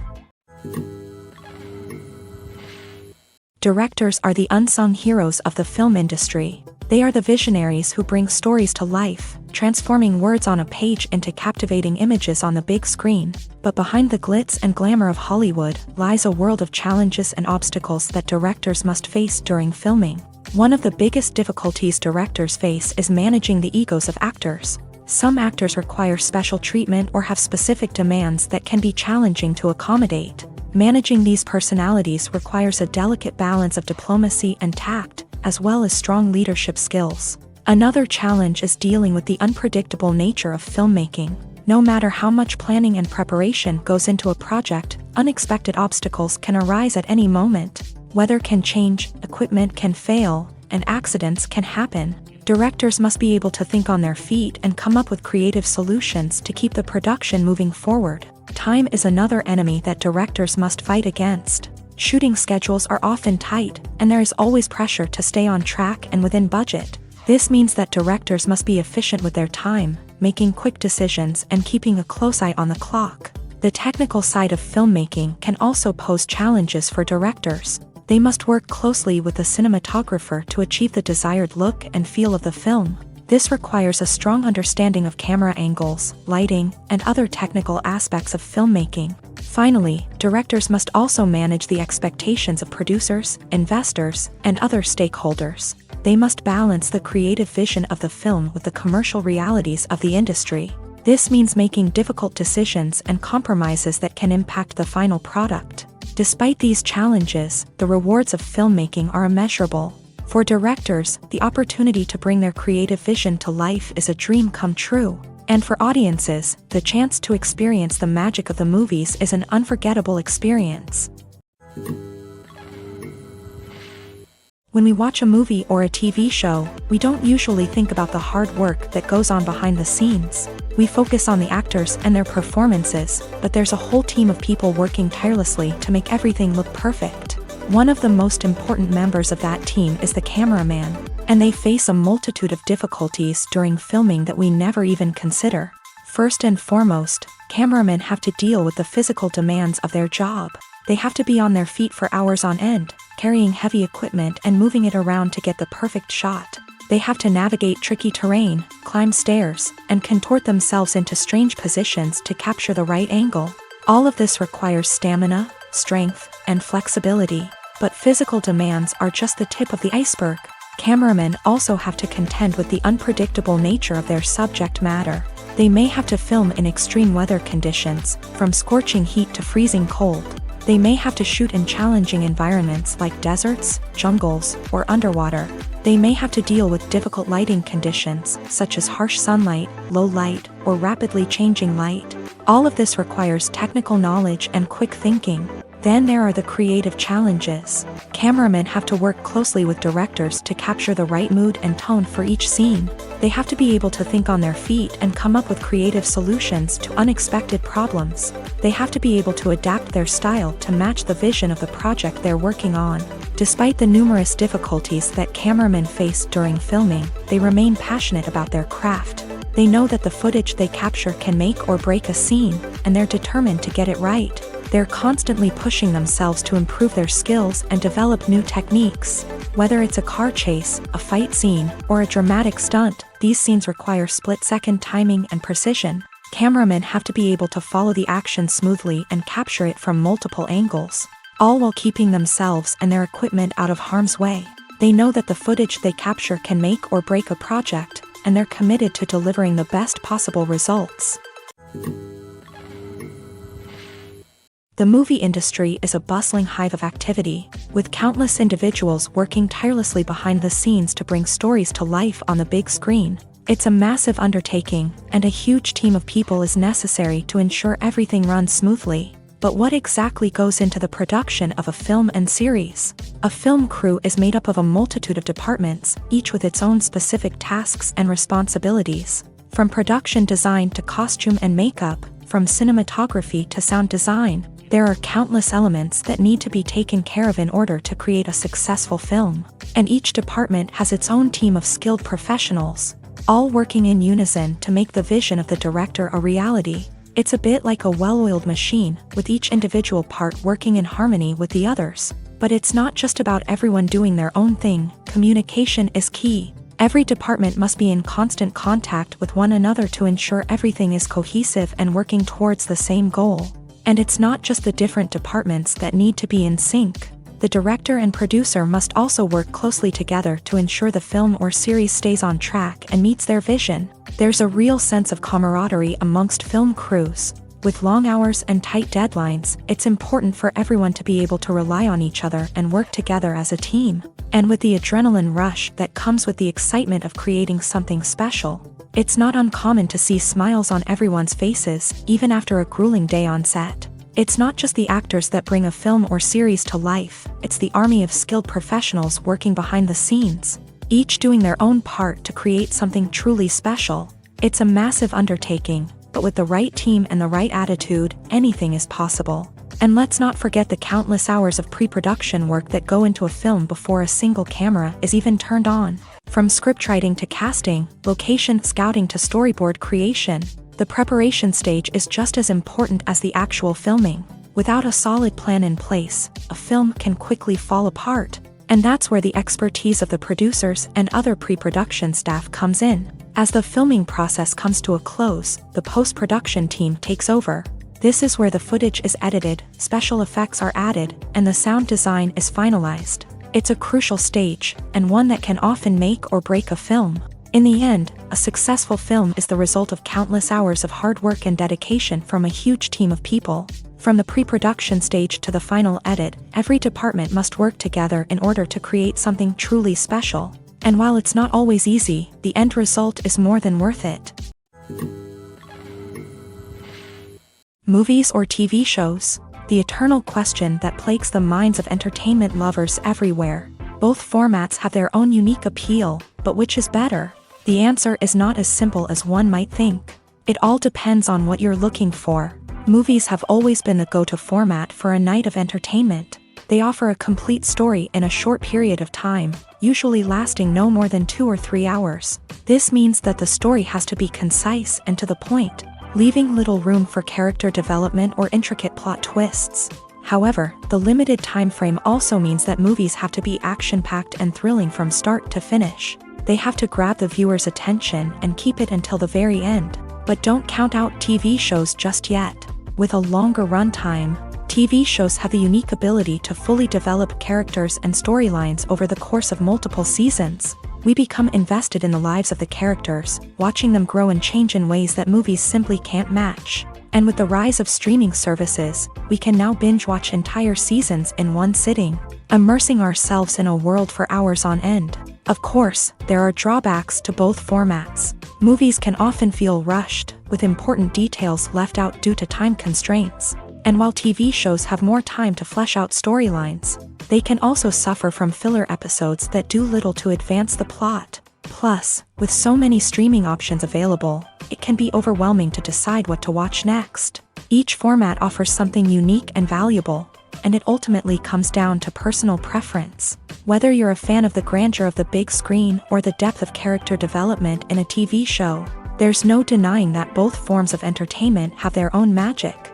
Directors are the unsung heroes of the film industry. They are the visionaries who bring stories to life, transforming words on a page into captivating images on the big screen. But behind the glitz and glamour of Hollywood lies a world of challenges and obstacles that directors must face during filming. One of the biggest difficulties directors face is managing the egos of actors. Some actors require special treatment or have specific demands that can be challenging to accommodate. Managing these personalities requires a delicate balance of diplomacy and tact, as well as strong leadership skills. Another challenge is dealing with the unpredictable nature of filmmaking. No matter how much planning and preparation goes into a project, unexpected obstacles can arise at any moment. Weather can change, equipment can fail, and accidents can happen. Directors must be able to think on their feet and come up with creative solutions to keep the production moving forward. Time is another enemy that directors must fight against. Shooting schedules are often tight, and there is always pressure to stay on track and within budget. This means that directors must be efficient with their time, making quick decisions and keeping a close eye on the clock. The technical side of filmmaking can also pose challenges for directors. They must work closely with the cinematographer to achieve the desired look and feel of the film. This requires a strong understanding of camera angles, lighting, and other technical aspects of filmmaking. Finally, directors must also manage the expectations of producers, investors, and other stakeholders. They must balance the creative vision of the film with the commercial realities of the industry. This means making difficult decisions and compromises that can impact the final product. Despite these challenges, the rewards of filmmaking are immeasurable. For directors, the opportunity to bring their creative vision to life is a dream come true. And for audiences, the chance to experience the magic of the movies is an unforgettable experience. When we watch a movie or a TV show, we don't usually think about the hard work that goes on behind the scenes. We focus on the actors and their performances, but there's a whole team of people working tirelessly to make everything look perfect. One of the most important members of that team is the cameraman, and they face a multitude of difficulties during filming that we never even consider. First and foremost, cameramen have to deal with the physical demands of their job. They have to be on their feet for hours on end, carrying heavy equipment and moving it around to get the perfect shot. They have to navigate tricky terrain, climb stairs, and contort themselves into strange positions to capture the right angle. All of this requires stamina, strength, and flexibility. But physical demands are just the tip of the iceberg. Cameramen also have to contend with the unpredictable nature of their subject matter. They may have to film in extreme weather conditions, from scorching heat to freezing cold. They may have to shoot in challenging environments like deserts, jungles, or underwater. They may have to deal with difficult lighting conditions, such as harsh sunlight, low light, or rapidly changing light. All of this requires technical knowledge and quick thinking. Then there are the creative challenges. Cameramen have to work closely with directors to capture the right mood and tone for each scene. They have to be able to think on their feet and come up with creative solutions to unexpected problems. They have to be able to adapt their style to match the vision of the project they're working on. Despite the numerous difficulties that cameramen face during filming, they remain passionate about their craft. They know that the footage they capture can make or break a scene, and they're determined to get it right. They're constantly pushing themselves to improve their skills and develop new techniques. Whether it's a car chase, a fight scene, or a dramatic stunt, these scenes require split-second timing and precision. Cameramen have to be able to follow the action smoothly and capture it from multiple angles, all while keeping themselves and their equipment out of harm's way. They know that the footage they capture can make or break a project, and they're committed to delivering the best possible results. The movie industry is a bustling hive of activity, with countless individuals working tirelessly behind the scenes to bring stories to life on the big screen. It's a massive undertaking, and a huge team of people is necessary to ensure everything runs smoothly. But what exactly goes into the production of a film and series? A film crew is made up of a multitude of departments, each with its own specific tasks and responsibilities. From production design to costume and makeup, from cinematography to sound design, there are countless elements that need to be taken care of in order to create a successful film. And each department has its own team of skilled professionals, all working in unison to make the vision of the director a reality. It's a bit like a well-oiled machine, with each individual part working in harmony with the others. But it's not just about everyone doing their own thing. Communication is key. Every department must be in constant contact with one another to ensure everything is cohesive and working towards the same goal. And it's not just the different departments that need to be in sync. The director and producer must also work closely together to ensure the film or series stays on track and meets their vision. There's a real sense of camaraderie amongst film crews. With long hours and tight deadlines, it's important for everyone to be able to rely on each other and work together as a team. And with the adrenaline rush that comes with the excitement of creating something special, it's not uncommon to see smiles on everyone's faces, even after a grueling day on set. It's not just the actors that bring a film or series to life, it's the army of skilled professionals working behind the scenes. each doing their own part to create something truly special. It's a massive undertaking, but with the right team and the right attitude, anything is possible. And let's not forget the countless hours of pre-production work that go into a film before a single camera is even turned on. From scriptwriting to casting, location scouting to storyboard creation, the preparation stage is just as important as the actual filming. Without a solid plan in place, a film can quickly fall apart. And that's where the expertise of the producers and other pre-production staff comes in. As the filming process comes to a close, the post-production team takes over. This is where the footage is edited, special effects are added, and the sound design is finalized. It's a crucial stage, and one that can often make or break a film. In the end, a successful film is the result of countless hours of hard work and dedication from a huge team of people. From the pre-production stage to the final edit, every department must work together in order to create something truly special. And while it's not always easy, the end result is more than worth it. Movies or TV shows? The eternal question that plagues the minds of entertainment lovers everywhere. Both formats have their own unique appeal, but which is better? The answer is not as simple as one might think. It all depends on what you're looking for. Movies have always been the go-to format for a night of entertainment. They offer a complete story in a short period of time, usually lasting no more than 2 or 3 hours. This means that the story has to be concise and to the point, leaving little room for character development or intricate plot twists. However, the limited time frame also means that movies have to be action-packed and thrilling from start to finish. They have to grab the viewer's attention and keep it until the very end. But don't count out TV shows just yet. With a longer runtime, TV shows have the unique ability to fully develop characters and storylines over the course of multiple seasons. We become invested in the lives of the characters, watching them grow and change in ways that movies simply can't match. And with the rise of streaming services, we can now binge-watch entire seasons in one sitting, immersing ourselves in a world for hours on end. Of course, there are drawbacks to both formats. Movies can often feel rushed, with important details left out due to time constraints. And while TV shows have more time to flesh out storylines, they can also suffer from filler episodes that do little to advance the plot. Plus, with so many streaming options available, it can be overwhelming to decide what to watch next. Each format offers something unique and valuable, and it ultimately comes down to personal preference. Whether you're a fan of the grandeur of the big screen or the depth of character development in a TV show, there's no denying that both forms of entertainment have their own magic.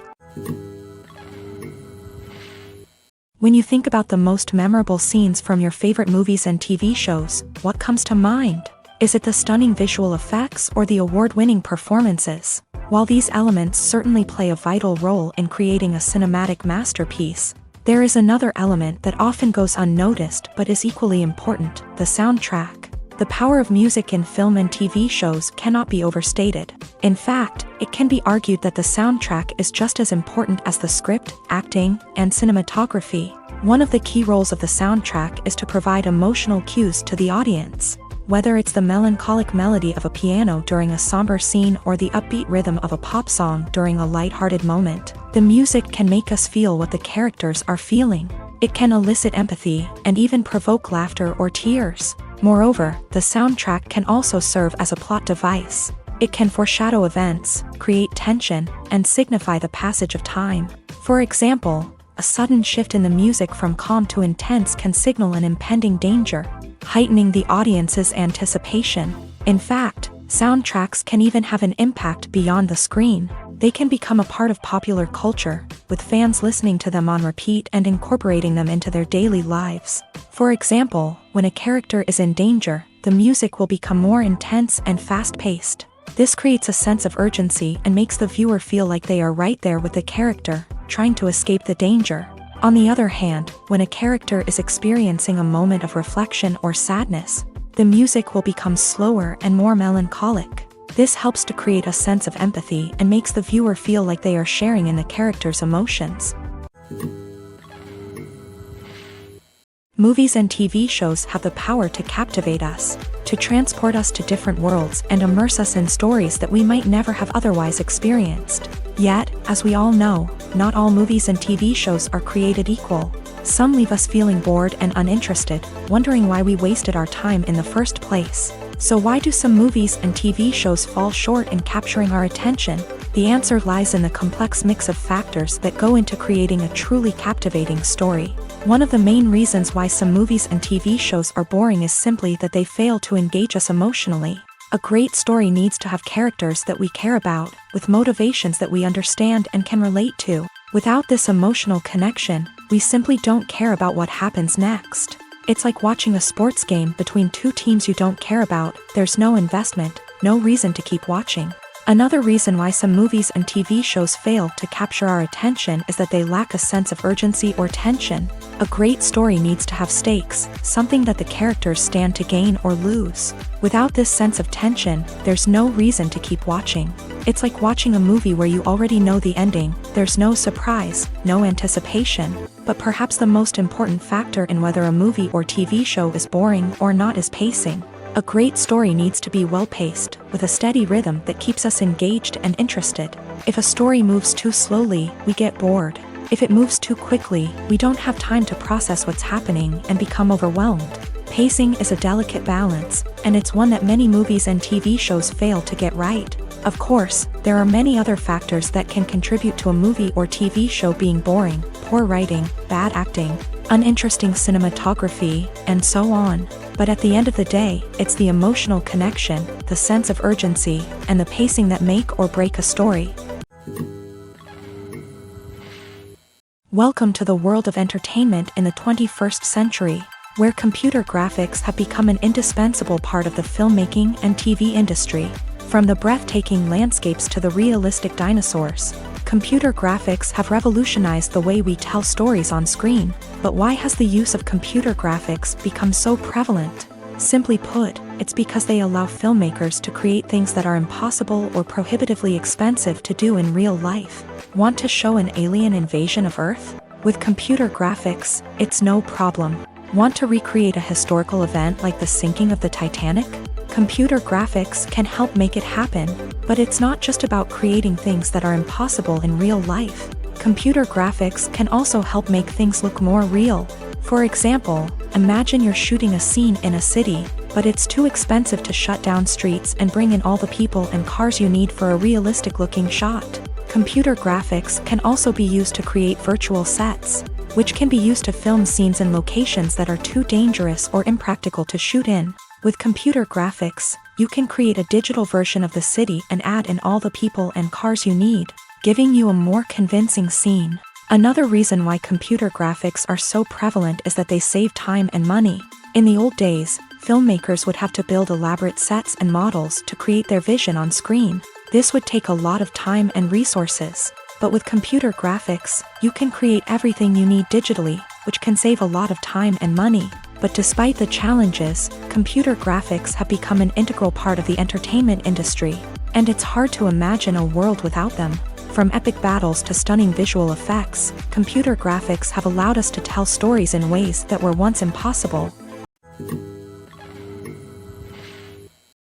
When you think about the most memorable scenes from your favorite movies and TV shows, what comes to mind? Is it the stunning visual effects or the award-winning performances? While these elements certainly play a vital role in creating a cinematic masterpiece, there is another element that often goes unnoticed but is equally important: the soundtrack. The power of music in film and TV shows cannot be overstated. In fact, it can be argued that the soundtrack is just as important as the script, acting, and cinematography. One of the key roles of the soundtrack is to provide emotional cues to the audience. Whether it's the melancholic melody of a piano during a somber scene or the upbeat rhythm of a pop song during a lighthearted moment, the music can make us feel what the characters are feeling. It can elicit empathy and even provoke laughter or tears. Moreover, the soundtrack can also serve as a plot device. It can foreshadow events, create tension, and signify the passage of time. For example, a sudden shift in the music from calm to intense can signal an impending danger, heightening the audience's anticipation. In fact, soundtracks can even have an impact beyond the screen. They can become a part of popular culture, with fans listening to them on repeat and incorporating them into their daily lives. For example, when a character is in danger, the music will become more intense and fast-paced. This creates a sense of urgency and makes the viewer feel like they are right there with the character, trying to escape the danger. On the other hand, when a character is experiencing a moment of reflection or sadness, the music will become slower and more melancholic. This helps to create a sense of empathy and makes the viewer feel like they are sharing in the character's emotions. Movies and TV shows have the power to captivate us, to transport us to different worlds and immerse us in stories that we might never have otherwise experienced. Yet, as we all know, not all movies and TV shows are created equal. Some leave us feeling bored and uninterested, wondering why we wasted our time in the first place. So why do some movies and TV shows fall short in capturing our attention? The answer lies in the complex mix of factors that go into creating a truly captivating story. One of the main reasons why some movies and TV shows are boring is simply that they fail to engage us emotionally. A great story needs to have characters that we care about, with motivations that we understand and can relate to. Without this emotional connection, we simply don't care about what happens next. It's like watching a sports game between two teams you don't care about. There's no investment, no reason to keep watching. Another reason why some movies and TV shows fail to capture our attention is that they lack a sense of urgency or tension. A great story needs to have stakes, something that the characters stand to gain or lose. Without this sense of tension, there's no reason to keep watching. It's like watching a movie where you already know the ending. There's no surprise, no anticipation. But perhaps the most important factor in whether a movie or TV show is boring or not is pacing. A great story needs to be well-paced, with a steady rhythm that keeps us engaged and interested. If a story moves too slowly, we get bored. If it moves too quickly, we don't have time to process what's happening and become overwhelmed. Pacing is a delicate balance, and it's one that many movies and TV shows fail to get right. Of course, there are many other factors that can contribute to a movie or TV show being boring: poor writing, bad acting, uninteresting cinematography, and so on. But at the end of the day, it's the emotional connection, the sense of urgency, and the pacing that make or break a story. Welcome to the world of entertainment in the 21st century, where computer graphics have become an indispensable part of the filmmaking and TV industry. From the breathtaking landscapes to the realistic dinosaurs, computer graphics have revolutionized the way we tell stories on screen. But why has the use of computer graphics become so prevalent? Simply put, it's because they allow filmmakers to create things that are impossible or prohibitively expensive to do in real life. Want to show an alien invasion of Earth? With computer graphics, it's no problem. Want to recreate a historical event like the sinking of the Titanic? Computer graphics can help make it happen. But it's not just about creating things that are impossible in real life. Computer graphics can also help make things look more real. For example, imagine you're shooting a scene in a city, but it's too expensive to shut down streets and bring in all the people and cars you need for a realistic-looking shot. Computer graphics can also be used to create virtual sets, which can be used to film scenes in locations that are too dangerous or impractical to shoot in. With computer graphics, you can create a digital version of the city and add in all the people and cars you need, giving you a more convincing scene. Another reason why computer graphics are so prevalent is that they save time and money. In the old days, filmmakers would have to build elaborate sets and models to create their vision on screen. This would take a lot of time and resources. But with computer graphics, you can create everything you need digitally, which can save a lot of time and money. But despite the challenges, computer graphics have become an integral part of the entertainment industry, and it's hard to imagine a world without them. From epic battles to stunning visual effects, computer graphics have allowed us to tell stories in ways that were once impossible.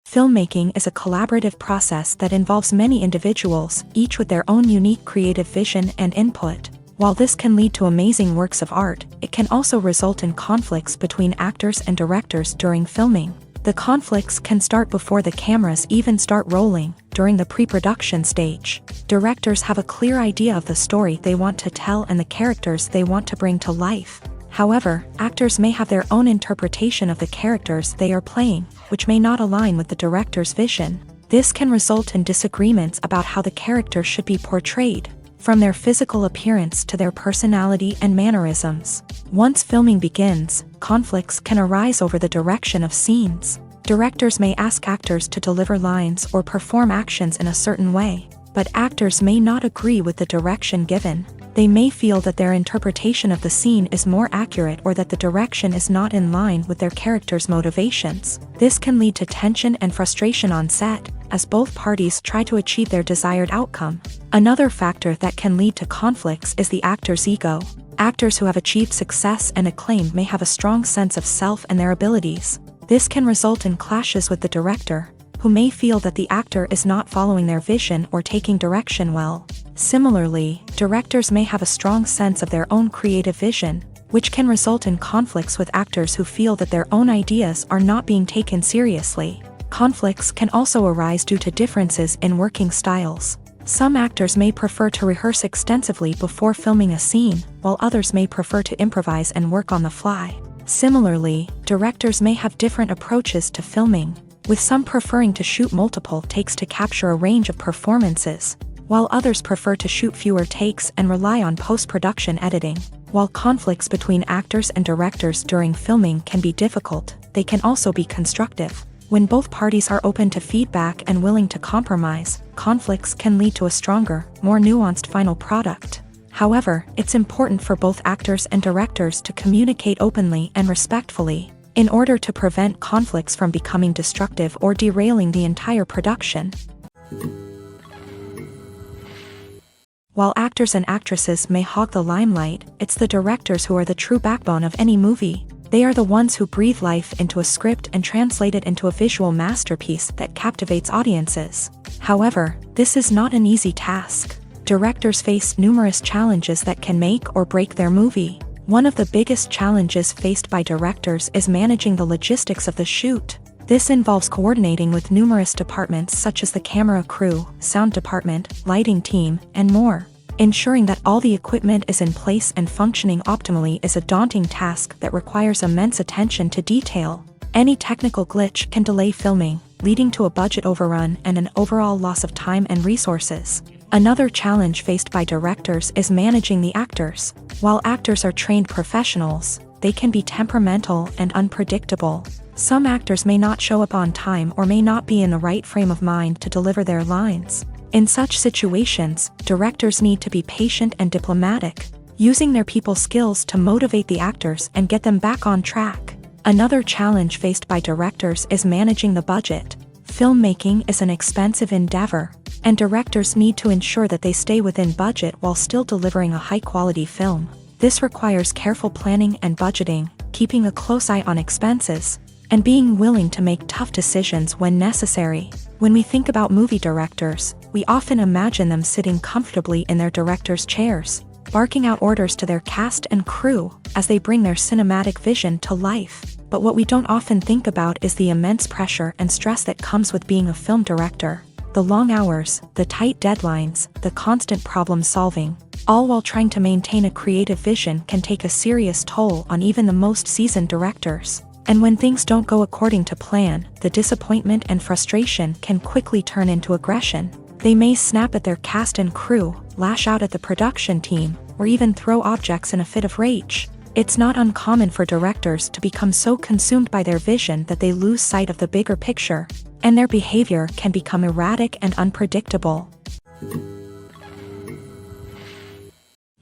Filmmaking is a collaborative process that involves many individuals, each with their own unique creative vision and input. While this can lead to amazing works of art, it can also result in conflicts between actors and directors during filming. The conflicts can start before the cameras even start rolling, during the pre-production stage. Directors have a clear idea of the story they want to tell and the characters they want to bring to life. However, actors may have their own interpretation of the characters they are playing, which may not align with the director's vision. This can result in disagreements about how the characters should be portrayed, from their physical appearance to their personality and mannerisms. Once filming begins, conflicts can arise over the direction of scenes. Directors may ask actors to deliver lines or perform actions in a certain way, but actors may not agree with the direction given. They may feel that their interpretation of the scene is more accurate or that the direction is not in line with their character's motivations. This can lead to tension and frustration on set, as both parties try to achieve their desired outcome. Another factor that can lead to conflicts is the actor's ego. Actors who have achieved success and acclaim may have a strong sense of self and their abilities. This can result in clashes with the director, who may feel that the actor is not following their vision or taking direction well. Similarly, directors may have a strong sense of their own creative vision, which can result in conflicts with actors who feel that their own ideas are not being taken seriously. Conflicts can also arise due to differences in working styles. Some actors may prefer to rehearse extensively before filming a scene, while others may prefer to improvise and work on the fly. Similarly, directors may have different approaches to filming, with some preferring to shoot multiple takes to capture a range of performances, while others prefer to shoot fewer takes and rely on post-production editing. While conflicts between actors and directors during filming can be difficult, they can also be constructive. When both parties are open to feedback and willing to compromise, conflicts can lead to a stronger, more nuanced final product. However, it's important for both actors and directors to communicate openly and respectfully, in order to prevent conflicts from becoming destructive or derailing the entire production. While actors and actresses may hog the limelight, it's the directors who are the true backbone of any movie. They are the ones who breathe life into a script and translate it into a visual masterpiece that captivates audiences. However, this is not an easy task. Directors face numerous challenges that can make or break their movie. One of the biggest challenges faced by directors is managing the logistics of the shoot. This involves coordinating with numerous departments such as the camera crew, sound department, lighting team, and more. Ensuring that all the equipment is in place and functioning optimally is a daunting task that requires immense attention to detail. Any technical glitch can delay filming, leading to a budget overrun and an overall loss of time and resources. Another challenge faced by directors is managing the actors. While actors are trained professionals, they can be temperamental and unpredictable. Some actors may not show up on time or may not be in the right frame of mind to deliver their lines. In such situations, directors need to be patient and diplomatic, using their people skills to motivate the actors and get them back on track. Another challenge faced by directors is managing the budget. Filmmaking is an expensive endeavor, and directors need to ensure that they stay within budget while still delivering a high-quality film. This requires careful planning and budgeting, keeping a close eye on expenses, and being willing to make tough decisions when necessary. When we think about movie directors, we often imagine them sitting comfortably in their director's chairs, barking out orders to their cast and crew as they bring their cinematic vision to life. But what we don't often think about is the immense pressure and stress that comes with being a film director. The long hours, the tight deadlines, the constant problem solving, all while trying to maintain a creative vision can take a serious toll on even the most seasoned directors. And when things don't go according to plan, the disappointment and frustration can quickly turn into aggression. They may snap at their cast and crew, lash out at the production team, or even throw objects in a fit of rage. It's not uncommon for directors to become so consumed by their vision that they lose sight of the bigger picture, and their behavior can become erratic and unpredictable.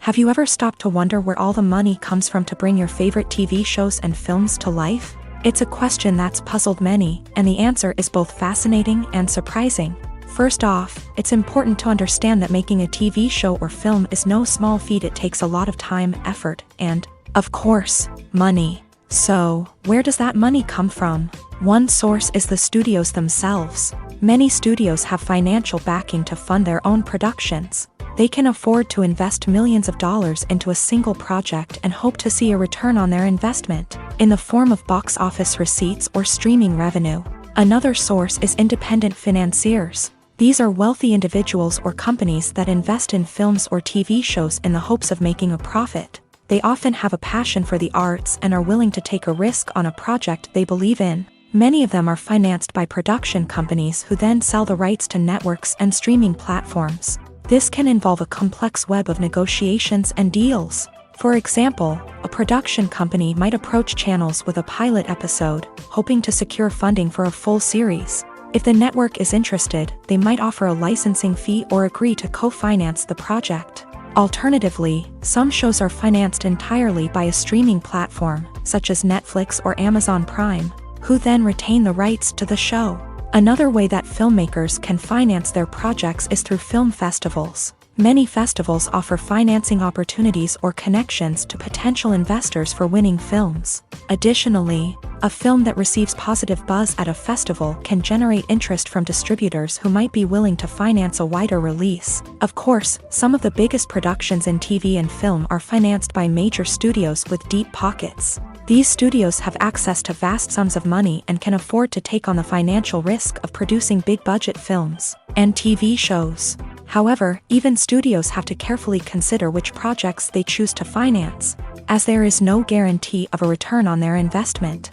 Have you ever stopped to wonder where all the money comes from to bring your favorite TV shows and films to life? It's a question that's puzzled many, and the answer is both fascinating and surprising. First off, it's important to understand that making a TV show or film is no small feat. It takes a lot of time, effort, and, of course, money. So, where does that money come from? One source is the studios themselves. Many studios have financial backing to fund their own productions. They can afford to invest millions of dollars into a single project and hope to see a return on their investment, in the form of box office receipts or streaming revenue. Another source is independent financiers. These are wealthy individuals or companies that invest in films or TV shows in the hopes of making a profit. They often have a passion for the arts and are willing to take a risk on a project they believe in. Many of them are financed by production companies who then sell the rights to networks and streaming platforms. This can involve a complex web of negotiations and deals. For example, a production company might approach channels with a pilot episode, hoping to secure funding for a full series. If the network is interested, they might offer a licensing fee or agree to co-finance the project. Alternatively, some shows are financed entirely by a streaming platform, such as Netflix or Amazon Prime, who then retain the rights to the show. Another way that filmmakers can finance their projects is through film festivals. Many festivals offer financing opportunities or connections to potential investors for winning films. Additionally, a film that receives positive buzz at a festival can generate interest from distributors who might be willing to finance a wider release. Of course, some of the biggest productions in TV and film are financed by major studios with deep pockets. These studios have access to vast sums of money and can afford to take on the financial risk of producing big-budget films and TV shows. However, even studios have to carefully consider which projects they choose to finance, as there is no guarantee of a return on their investment.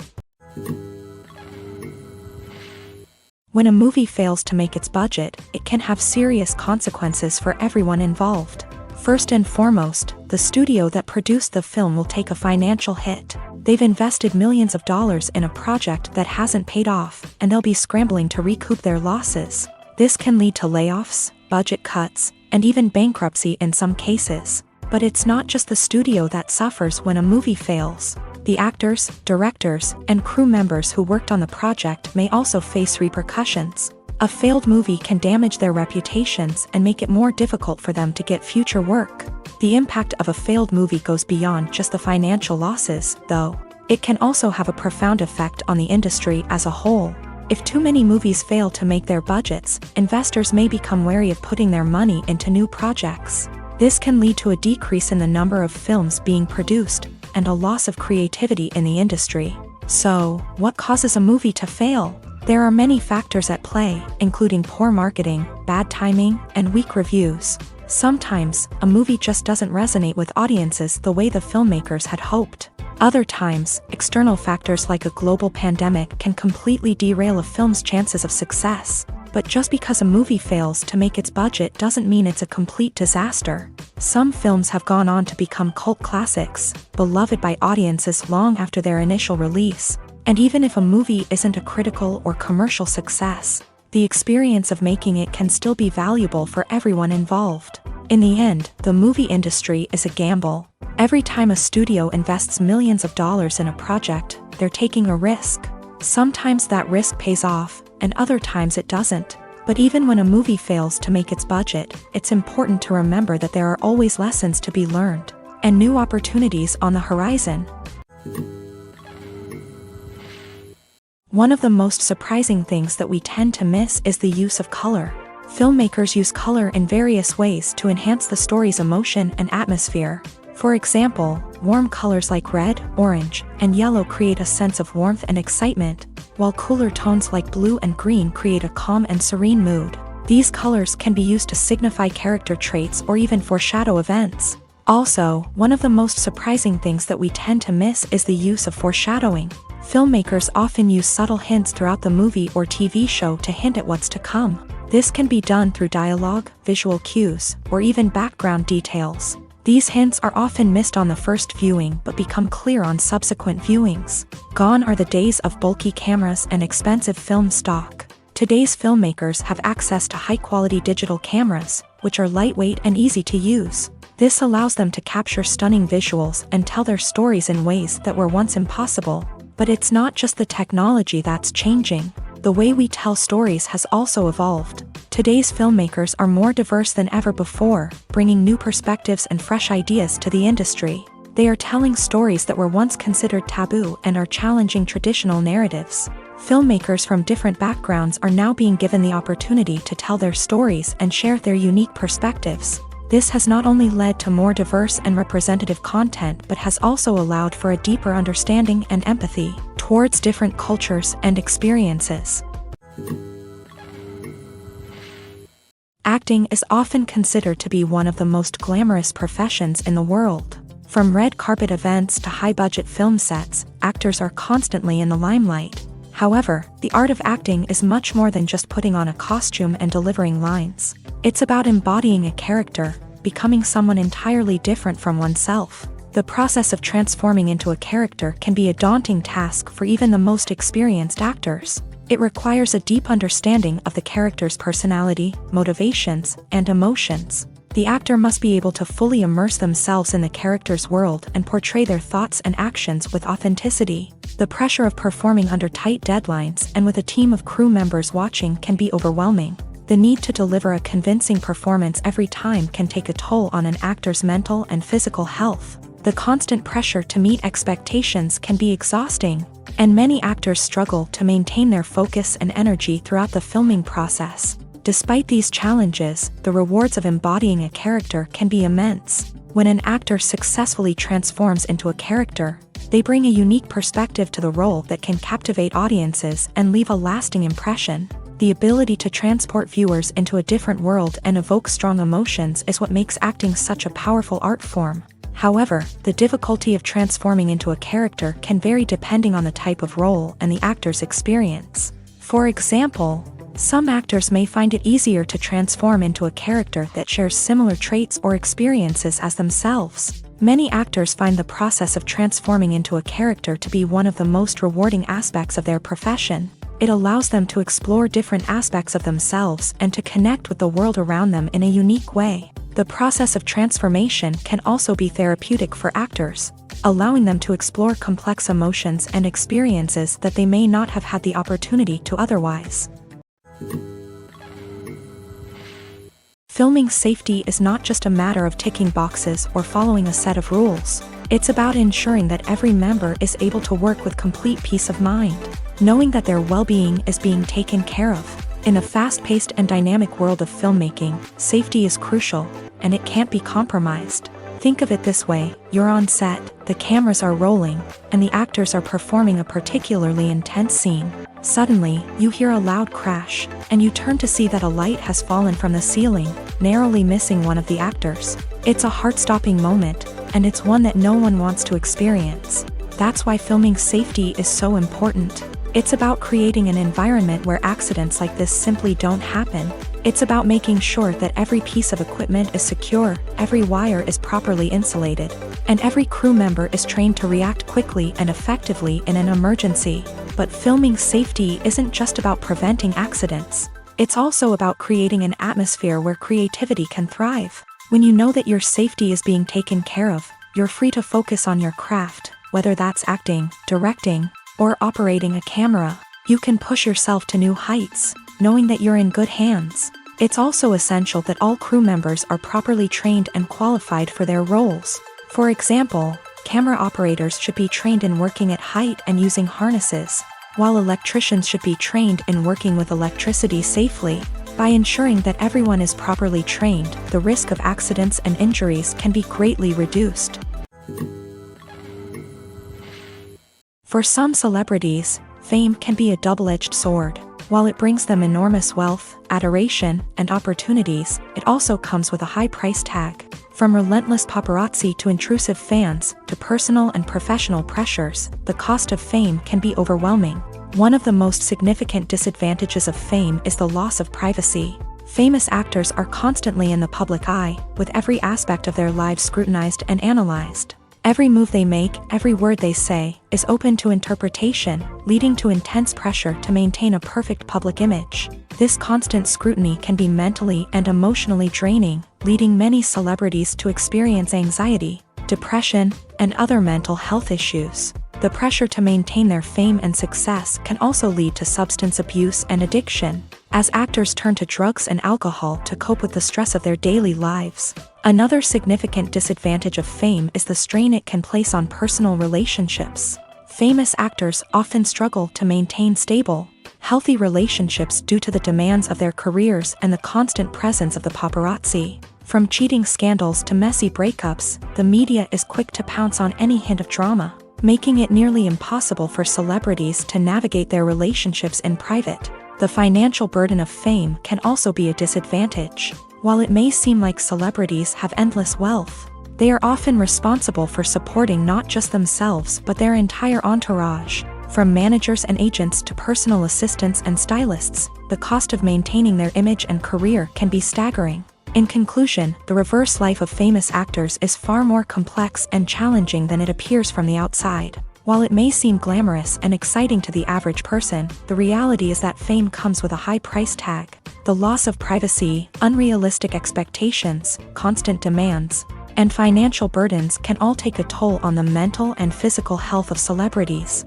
When a movie fails to make its budget, it can have serious consequences for everyone involved. First and foremost, the studio that produced the film will take a financial hit. They've invested millions of dollars in a project that hasn't paid off, and they'll be scrambling to recoup their losses. This can lead to layoffs, budget cuts, and even bankruptcy in some cases. But it's not just the studio that suffers when a movie fails. The actors, directors, and crew members who worked on the project may also face repercussions. A failed movie can damage their reputations and make it more difficult for them to get future work. The impact of a failed movie goes beyond just the financial losses, though. It can also have a profound effect on the industry as a whole. If too many movies fail to make their budgets, investors may become wary of putting their money into new projects. This can lead to a decrease in the number of films being produced, and a loss of creativity in the industry. So, what causes a movie to fail? There are many factors at play, including poor marketing, bad timing, and weak reviews. Sometimes, a movie just doesn't resonate with audiences the way the filmmakers had hoped. Other times, external factors like a global pandemic can completely derail a film's chances of success. But just because a movie fails to make its budget doesn't mean it's a complete disaster. Some films have gone on to become cult classics, beloved by audiences long after their initial release. And even if a movie isn't a critical or commercial success, the experience of making it can still be valuable for everyone involved. In the end, the movie industry is a gamble. Every time a studio invests millions of dollars in a project, they're taking a risk. Sometimes that risk pays off, and other times it doesn't. But even when a movie fails to make its budget, it's important to remember that there are always lessons to be learned, and new opportunities on the horizon. One of the most surprising things that we tend to miss is the use of color. Filmmakers use color in various ways to enhance the story's emotion and atmosphere. For example, warm colors like red, orange, and yellow create a sense of warmth and excitement, while cooler tones like blue and green create a calm and serene mood. These colors can be used to signify character traits or even foreshadow events. Also, one of the most surprising things that we tend to miss is the use of foreshadowing. Filmmakers often use subtle hints throughout the movie or TV show to hint at what's to come. This can be done through dialogue, visual cues, or even background details. These hints are often missed on the first viewing but become clear on subsequent viewings. Gone are the days of bulky cameras and expensive film stock. Today's filmmakers have access to high-quality digital cameras, which are lightweight and easy to use. This allows them to capture stunning visuals and tell their stories in ways that were once impossible. But it's not just the technology that's changing. The way we tell stories has also evolved. Today's filmmakers are more diverse than ever before, bringing new perspectives and fresh ideas to the industry. They are telling stories that were once considered taboo and are challenging traditional narratives. Filmmakers from different backgrounds are now being given the opportunity to tell their stories and share their unique perspectives. This has not only led to more diverse and representative content but has also allowed for a deeper understanding and empathy towards different cultures and experiences. Acting is often considered to be one of the most glamorous professions in the world. From red carpet events to high-budget film sets, actors are constantly in the limelight. However, the art of acting is much more than just putting on a costume and delivering lines. It's about embodying a character, becoming someone entirely different from oneself. The process of transforming into a character can be a daunting task for even the most experienced actors. It requires a deep understanding of the character's personality, motivations, and emotions. The actor must be able to fully immerse themselves in the character's world and portray their thoughts and actions with authenticity. The pressure of performing under tight deadlines and with a team of crew members watching can be overwhelming. The need to deliver a convincing performance every time can take a toll on an actor's mental and physical health. The constant pressure to meet expectations can be exhausting, and many actors struggle to maintain their focus and energy throughout the filming process. Despite these challenges, the rewards of embodying a character can be immense. When an actor successfully transforms into a character, they bring a unique perspective to the role that can captivate audiences and leave a lasting impression. The ability to transport viewers into a different world and evoke strong emotions is what makes acting such a powerful art form. However, the difficulty of transforming into a character can vary depending on the type of role and the actor's experience. For example, some actors may find it easier to transform into a character that shares similar traits or experiences as themselves. Many actors find the process of transforming into a character to be one of the most rewarding aspects of their profession. It allows them to explore different aspects of themselves and to connect with the world around them in a unique way. The process of transformation can also be therapeutic for actors, allowing them to explore complex emotions and experiences that they may not have had the opportunity to otherwise. Filming safety is not just a matter of ticking boxes or following a set of rules. It's about ensuring that every member is able to work with complete peace of mind, knowing that their well-being is being taken care of. In a fast-paced and dynamic world of filmmaking, safety is crucial, and it can't be compromised. Think of it this way: you're on set, the cameras are rolling, and the actors are performing a particularly intense scene. Suddenly, you hear a loud crash, and you turn to see that a light has fallen from the ceiling, narrowly missing one of the actors. It's a heart-stopping moment, and it's one that no one wants to experience. That's why filming safety is so important. It's about creating an environment where accidents like this simply don't happen. It's about making sure that every piece of equipment is secure, every wire is properly insulated, and every crew member is trained to react quickly and effectively in an emergency. But filming safety isn't just about preventing accidents. It's also about creating an atmosphere where creativity can thrive. When you know that your safety is being taken care of, you're free to focus on your craft, whether that's acting, directing, or operating a camera. You can push yourself to new heights, knowing that you're in good hands. It's also essential that all crew members are properly trained and qualified for their roles. For example, camera operators should be trained in working at height and using harnesses, while electricians should be trained in working with electricity safely. By ensuring that everyone is properly trained, the risk of accidents and injuries can be greatly reduced. For some celebrities, fame can be a double-edged sword. While it brings them enormous wealth, adoration, and opportunities, it also comes with a high price tag. From relentless paparazzi to intrusive fans, to personal and professional pressures, the cost of fame can be overwhelming. One of the most significant disadvantages of fame is the loss of privacy. Famous actors are constantly in the public eye, with every aspect of their lives scrutinized and analyzed. Every move they make, every word they say, is open to interpretation, leading to intense pressure to maintain a perfect public image. This constant scrutiny can be mentally and emotionally draining, leading many celebrities to experience anxiety, depression, and other mental health issues. The pressure to maintain their fame and success can also lead to substance abuse and addiction, as actors turn to drugs and alcohol to cope with the stress of their daily lives. Another significant disadvantage of fame is the strain it can place on personal relationships. Famous actors often struggle to maintain stable, healthy relationships due to the demands of their careers and the constant presence of the paparazzi. From cheating scandals to messy breakups, the media is quick to pounce on any hint of drama, making it nearly impossible for celebrities to navigate their relationships in private. The financial burden of fame can also be a disadvantage. While it may seem like celebrities have endless wealth, they are often responsible for supporting not just themselves but their entire entourage. From managers and agents to personal assistants and stylists, the cost of maintaining their image and career can be staggering. In conclusion, the reverse life of famous actors is far more complex and challenging than it appears from the outside. While it may seem glamorous and exciting to the average person, the reality is that fame comes with a high price tag. The loss of privacy, unrealistic expectations, constant demands, and financial burdens can all take a toll on the mental and physical health of celebrities.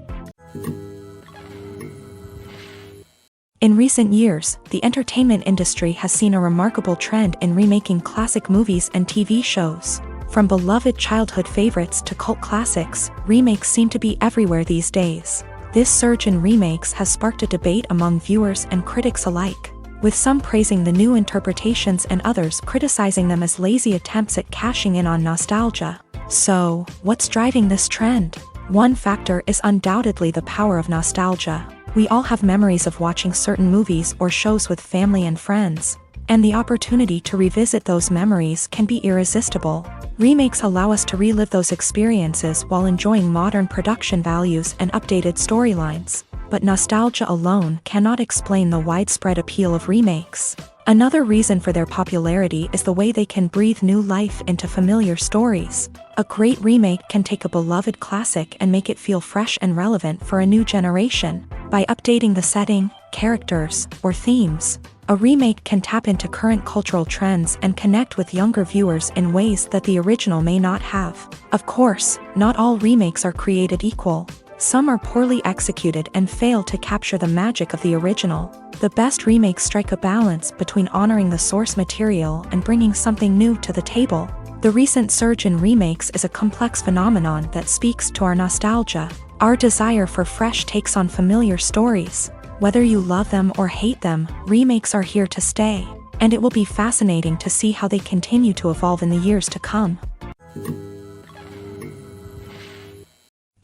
In recent years, the entertainment industry has seen a remarkable trend in remaking classic movies and TV shows. From beloved childhood favorites to cult classics, remakes seem to be everywhere these days. This surge in remakes has sparked a debate among viewers and critics alike, with some praising the new interpretations and others criticizing them as lazy attempts at cashing in on nostalgia. So, what's driving this trend? One factor is undoubtedly the power of nostalgia. We all have memories of watching certain movies or shows with family and friends, and the opportunity to revisit those memories can be irresistible. Remakes allow us to relive those experiences while enjoying modern production values and updated storylines. But nostalgia alone cannot explain the widespread appeal of remakes. Another reason for their popularity is the way they can breathe new life into familiar stories. A great remake can take a beloved classic and make it feel fresh and relevant for a new generation. By updating the setting, characters, or themes, a remake can tap into current cultural trends and connect with younger viewers in ways that the original may not have. Of course, not all remakes are created equal. Some are poorly executed and fail to capture the magic of the original. The best remakes strike a balance between honoring the source material and bringing something new to the table. The recent surge in remakes is a complex phenomenon that speaks to our nostalgia, our desire for fresh takes on familiar stories. Whether you love them or hate them, remakes are here to stay, and it will be fascinating to see how they continue to evolve in the years to come.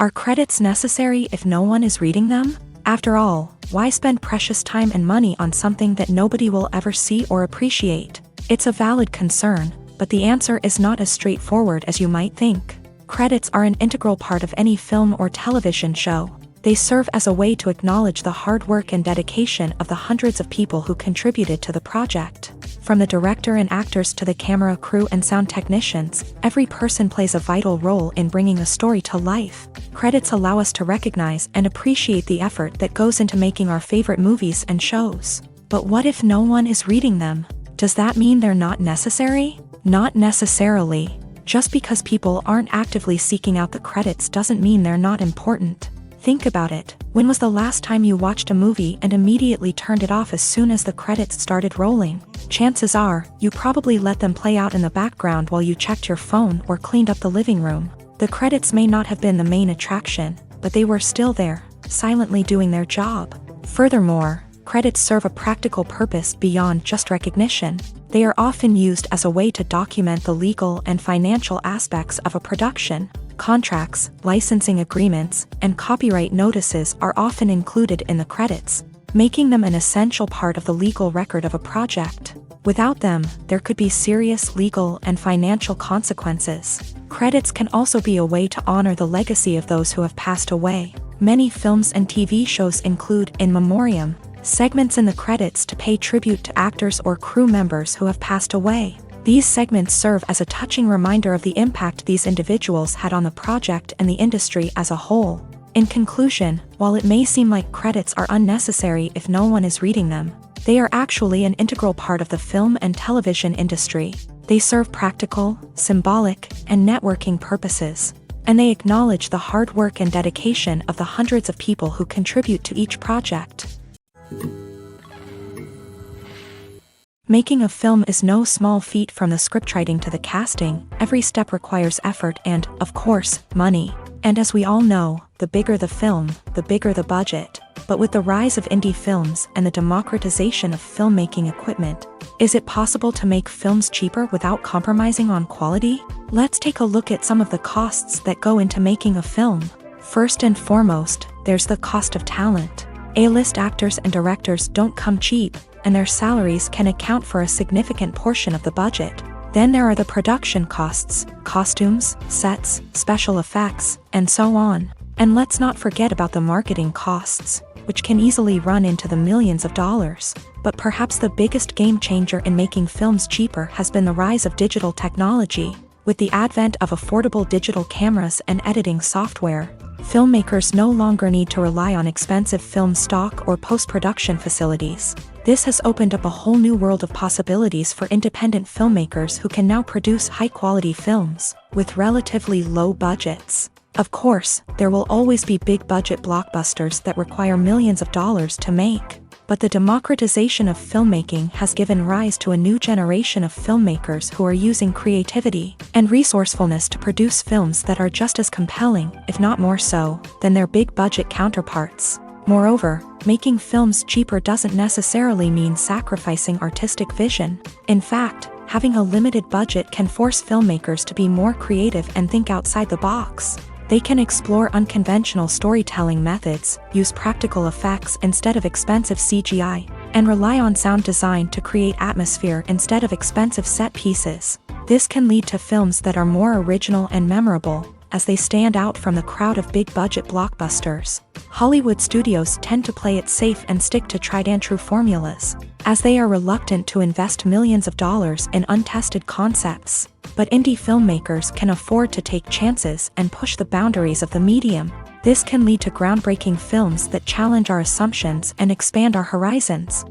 Are credits necessary if no one is reading them? After all, why spend precious time and money on something that nobody will ever see or appreciate? It's a valid concern, but the answer is not as straightforward as you might think. Credits are an integral part of any film or television show. They serve as a way to acknowledge the hard work and dedication of the hundreds of people who contributed to the project. From the director and actors to the camera crew and sound technicians, every person plays a vital role in bringing a story to life. Credits allow us to recognize and appreciate the effort that goes into making our favorite movies and shows. But what if no one is reading them? Does that mean they're not necessary? Not necessarily. Just because people aren't actively seeking out the credits doesn't mean they're not important. Think about it. When was the last time you watched a movie and immediately turned it off as soon as the credits started rolling? Chances are, you probably let them play out in the background while you checked your phone or cleaned up the living room. The credits may not have been the main attraction, but they were still there, silently doing their job. Furthermore, credits serve a practical purpose beyond just recognition. They are often used as a way to document the legal and financial aspects of a production. Contracts, licensing agreements, and copyright notices are often included in the credits, making them an essential part of the legal record of a project. Without them, there could be serious legal and financial consequences. Credits can also be a way to honor the legacy of those who have passed away. Many films and TV shows include in memoriam segments in the credits to pay tribute to actors or crew members who have passed away. These segments serve as a touching reminder of the impact these individuals had on the project and the industry as a whole. In conclusion, while it may seem like credits are unnecessary if no one is reading them, they are actually an integral part of the film and television industry. They serve practical, symbolic, and networking purposes, and they acknowledge the hard work and dedication of the hundreds of people who contribute to each project. Making a film is no small feat. From the scriptwriting to the casting, every step requires effort and, of course, money. And as we all know, the bigger the film, the bigger the budget. But with the rise of indie films and the democratization of filmmaking equipment, is it possible to make films cheaper without compromising on quality? Let's take a look at some of the costs that go into making a film. First and foremost, there's the cost of talent. A-list actors and directors don't come cheap, and their salaries can account for a significant portion of the budget. Then there are the production costs, costumes, sets, special effects, and so on. And let's not forget about the marketing costs, which can easily run into the millions of dollars. But perhaps the biggest game changer in making films cheaper has been the rise of digital technology. With the advent of affordable digital cameras and editing software, filmmakers no longer need to rely on expensive film stock or post-production facilities. This has opened up a whole new world of possibilities for independent filmmakers who can now produce high-quality films with relatively low budgets. Of course, there will always be big-budget blockbusters that require millions of dollars to make. But the democratization of filmmaking has given rise to a new generation of filmmakers who are using creativity and resourcefulness to produce films that are just as compelling, if not more so, than their big-budget counterparts. Moreover, making films cheaper doesn't necessarily mean sacrificing artistic vision. In fact, having a limited budget can force filmmakers to be more creative and think outside the box. They can explore unconventional storytelling methods, use practical effects instead of expensive CGI, and rely on sound design to create atmosphere instead of expensive set pieces. This can lead to films that are more original and memorable, as they stand out from the crowd of big-budget blockbusters. Hollywood studios tend to play it safe and stick to tried-and-true formulas, as they are reluctant to invest millions of dollars in untested concepts. But indie filmmakers can afford to take chances and push the boundaries of the medium. This can lead to groundbreaking films that challenge our assumptions and expand our horizons.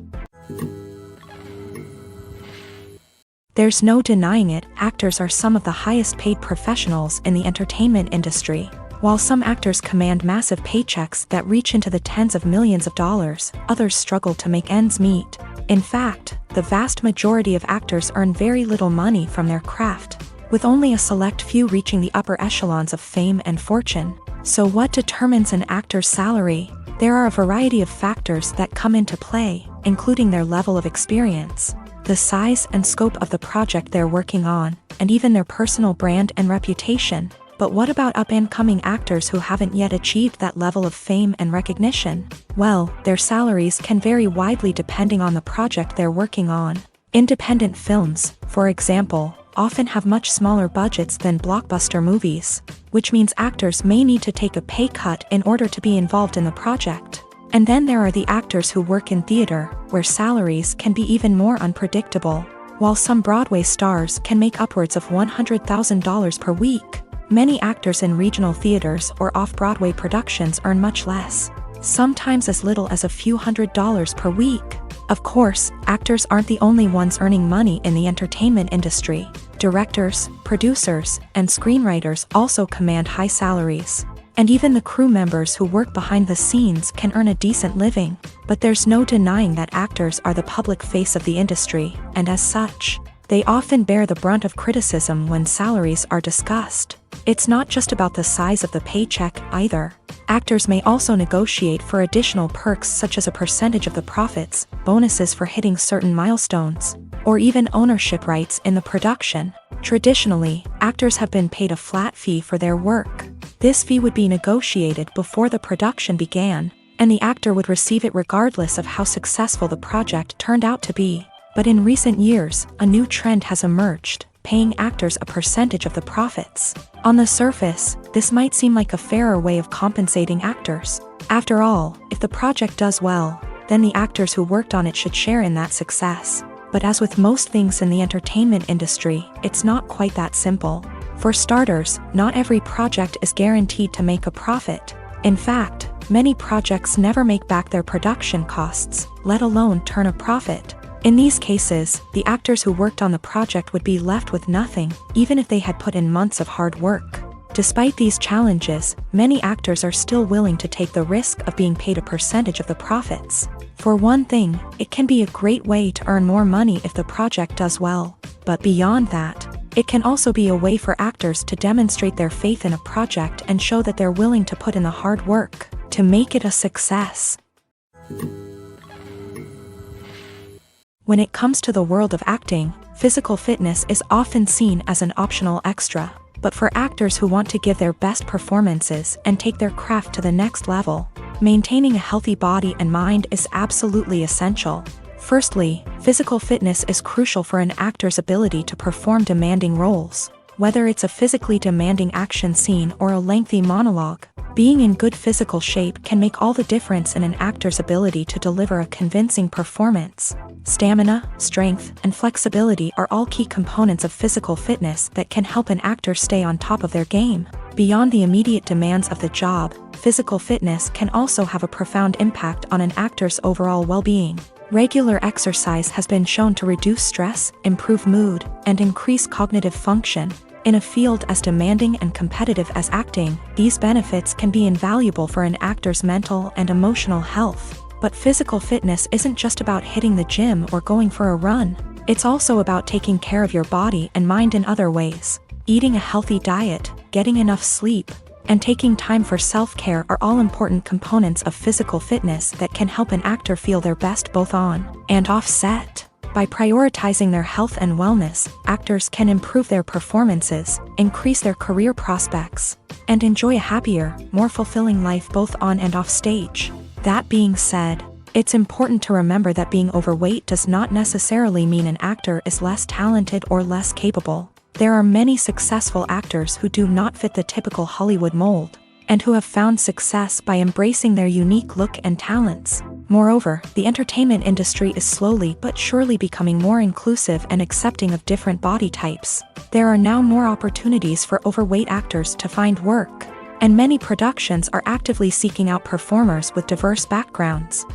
There's no denying it, actors are some of the highest-paid professionals in the entertainment industry. While some actors command massive paychecks that reach into the tens of millions of dollars, others struggle to make ends meet. In fact, the vast majority of actors earn very little money from their craft, with only a select few reaching the upper echelons of fame and fortune. So what determines an actor's salary? There are a variety of factors that come into play, including their level of experience, the size and scope of the project they're working on, and even their personal brand and reputation. But what about up-and-coming actors who haven't yet achieved that level of fame and recognition? Well, their salaries can vary widely depending on the project they're working on. Independent films, for example, often have much smaller budgets than blockbuster movies, which means actors may need to take a pay cut in order to be involved in the project. And then there are the actors who work in theater, where salaries can be even more unpredictable. While some Broadway stars can make upwards of $100,000 per week, many actors in regional theaters or off-Broadway productions earn much less, sometimes as little as a few $100s per week. Of course, actors aren't the only ones earning money in the entertainment industry. Directors, producers, and screenwriters also command high salaries. And even the crew members who work behind the scenes can earn a decent living. But there's no denying that actors are the public face of the industry, and as such, they often bear the brunt of criticism when salaries are discussed. It's not just about the size of the paycheck, either. Actors may also negotiate for additional perks such as a percentage of the profits, bonuses for hitting certain milestones, or even ownership rights in the production. Traditionally, actors have been paid a flat fee for their work. This fee would be negotiated before the production began, and the actor would receive it regardless of how successful the project turned out to be. But in recent years, a new trend has emerged, paying actors a percentage of the profits. On the surface, this might seem like a fairer way of compensating actors. After all, if the project does well, then the actors who worked on it should share in that success. But as with most things in the entertainment industry, it's not quite that simple. For starters, not every project is guaranteed to make a profit. In fact, many projects never make back their production costs, let alone turn a profit. In these cases, the actors who worked on the project would be left with nothing, even if they had put in months of hard work. Despite these challenges, many actors are still willing to take the risk of being paid a percentage of the profits. For one thing, it can be a great way to earn more money if the project does well. But beyond that, it can also be a way for actors to demonstrate their faith in a project and show that they're willing to put in the hard work to make it a success. When it comes to the world of acting, physical fitness is often seen as an optional extra. But for actors who want to give their best performances and take their craft to the next level, maintaining a healthy body and mind is absolutely essential. Firstly, physical fitness is crucial for an actor's ability to perform demanding roles. Whether it's a physically demanding action scene or a lengthy monologue, being in good physical shape can make all the difference in an actor's ability to deliver a convincing performance. Stamina, strength, and flexibility are all key components of physical fitness that can help an actor stay on top of their game. Beyond the immediate demands of the job, physical fitness can also have a profound impact on an actor's overall well-being. Regular exercise has been shown to reduce stress, improve mood, and increase cognitive function. In a field as demanding and competitive as acting, these benefits can be invaluable for an actor's mental and emotional health. But physical fitness isn't just about hitting the gym or going for a run. It's also about taking care of your body and mind in other ways. Eating a healthy diet, getting enough sleep, and taking time for self-care are all important components of physical fitness that can help an actor feel their best both on and off set. By prioritizing their health and wellness, actors can improve their performances, increase their career prospects, and enjoy a happier, more fulfilling life both on and off stage. That being said, it's important to remember that being overweight does not necessarily mean an actor is less talented or less capable. There are many successful actors who do not fit the typical Hollywood mold, and who have found success by embracing their unique look and talents. Moreover, the entertainment industry is slowly but surely becoming more inclusive and accepting of different body types. There are now more opportunities for overweight actors to find work, and many productions are actively seeking out performers with diverse backgrounds.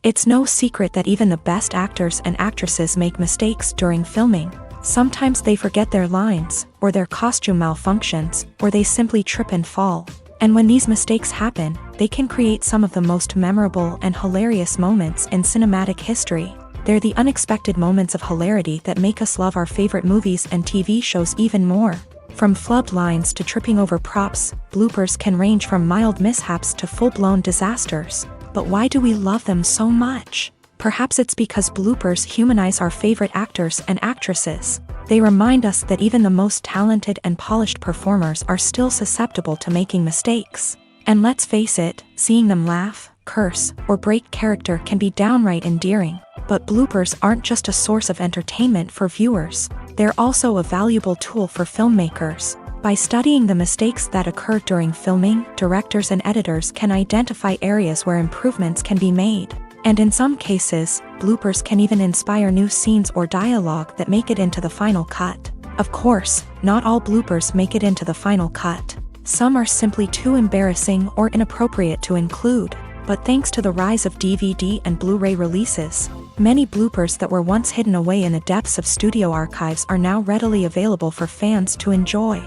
It's no secret that even the best actors and actresses make mistakes during filming. Sometimes they forget their lines, or their costume malfunctions, or they simply trip and fall. And when these mistakes happen, they can create some of the most memorable and hilarious moments in cinematic history. They're the unexpected moments of hilarity that make us love our favorite movies and TV shows even more. From flubbed lines to tripping over props, bloopers can range from mild mishaps to full-blown disasters. But why do we love them so much? Perhaps it's because bloopers humanize our favorite actors and actresses. They remind us that even the most talented and polished performers are still susceptible to making mistakes. And let's face it, seeing them laugh, curse, or break character can be downright endearing. But bloopers aren't just a source of entertainment for viewers. They're also a valuable tool for filmmakers. By studying the mistakes that occur during filming, directors and editors can identify areas where improvements can be made. And in some cases, bloopers can even inspire new scenes or dialogue that make it into the final cut. Of course, not all bloopers make it into the final cut. Some are simply too embarrassing or inappropriate to include. But thanks to the rise of DVD and Blu-ray releases, many bloopers that were once hidden away in the depths of studio archives are now readily available for fans to enjoy.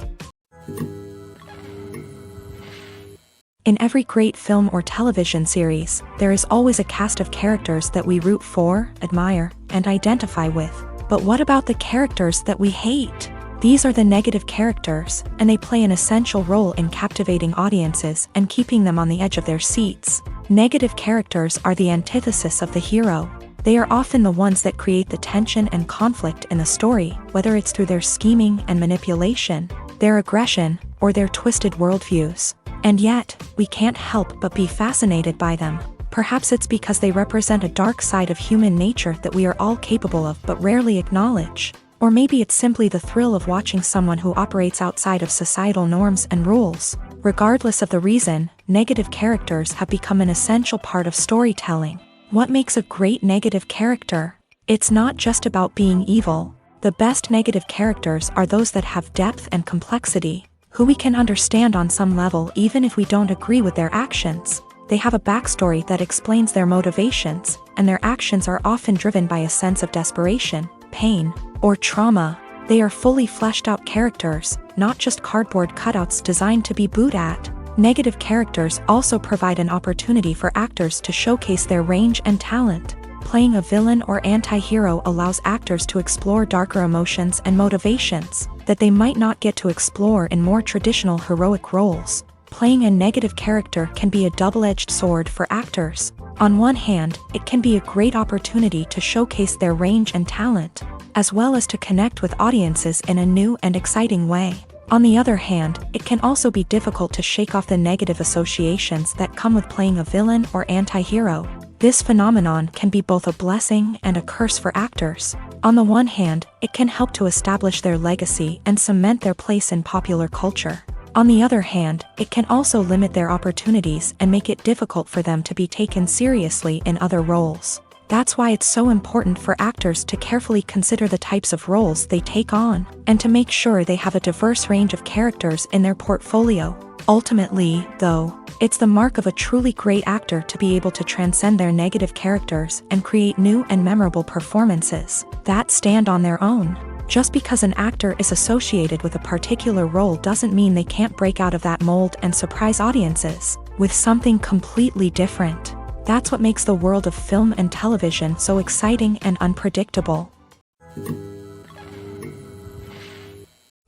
In every great film or television series, there is always a cast of characters that we root for, admire, and identify with. But what about the characters that we hate? These are the negative characters, and they play an essential role in captivating audiences and keeping them on the edge of their seats. Negative characters are the antithesis of the hero. They are often the ones that create the tension and conflict in the story, whether it's through their scheming and manipulation, their aggression, or their twisted worldviews. And yet, we can't help but be fascinated by them. Perhaps it's because they represent a dark side of human nature that we are all capable of but rarely acknowledge. Or maybe it's simply the thrill of watching someone who operates outside of societal norms and rules. Regardless of the reason, negative characters have become an essential part of storytelling. What makes a great negative character? It's not just about being evil. The best negative characters are those that have depth and complexity, who we can understand on some level even if we don't agree with their actions. They have a backstory that explains their motivations, and their actions are often driven by a sense of desperation, pain, or trauma. They are fully fleshed out characters, not just cardboard cutouts designed to be booed at. Negative characters also provide an opportunity for actors to showcase their range and talent. Playing a villain or anti-hero allows actors to explore darker emotions and motivations that they might not get to explore in more traditional heroic roles. Playing a negative character can be a double-edged sword for actors. On one hand, it can be a great opportunity to showcase their range and talent, as well as to connect with audiences in a new and exciting way. On the other hand, it can also be difficult to shake off the negative associations that come with playing a villain or anti-hero. This phenomenon can be both a blessing and a curse for actors. On the one hand, it can help to establish their legacy and cement their place in popular culture. On the other hand, it can also limit their opportunities and make it difficult for them to be taken seriously in other roles. That's why it's so important for actors to carefully consider the types of roles they take on, and to make sure they have a diverse range of characters in their portfolio. Ultimately, though, it's the mark of a truly great actor to be able to transcend their negative characters and create new and memorable performances that stand on their own. Just because an actor is associated with a particular role doesn't mean they can't break out of that mold and surprise audiences. with something completely different. That's what makes the world of film and television so exciting and unpredictable.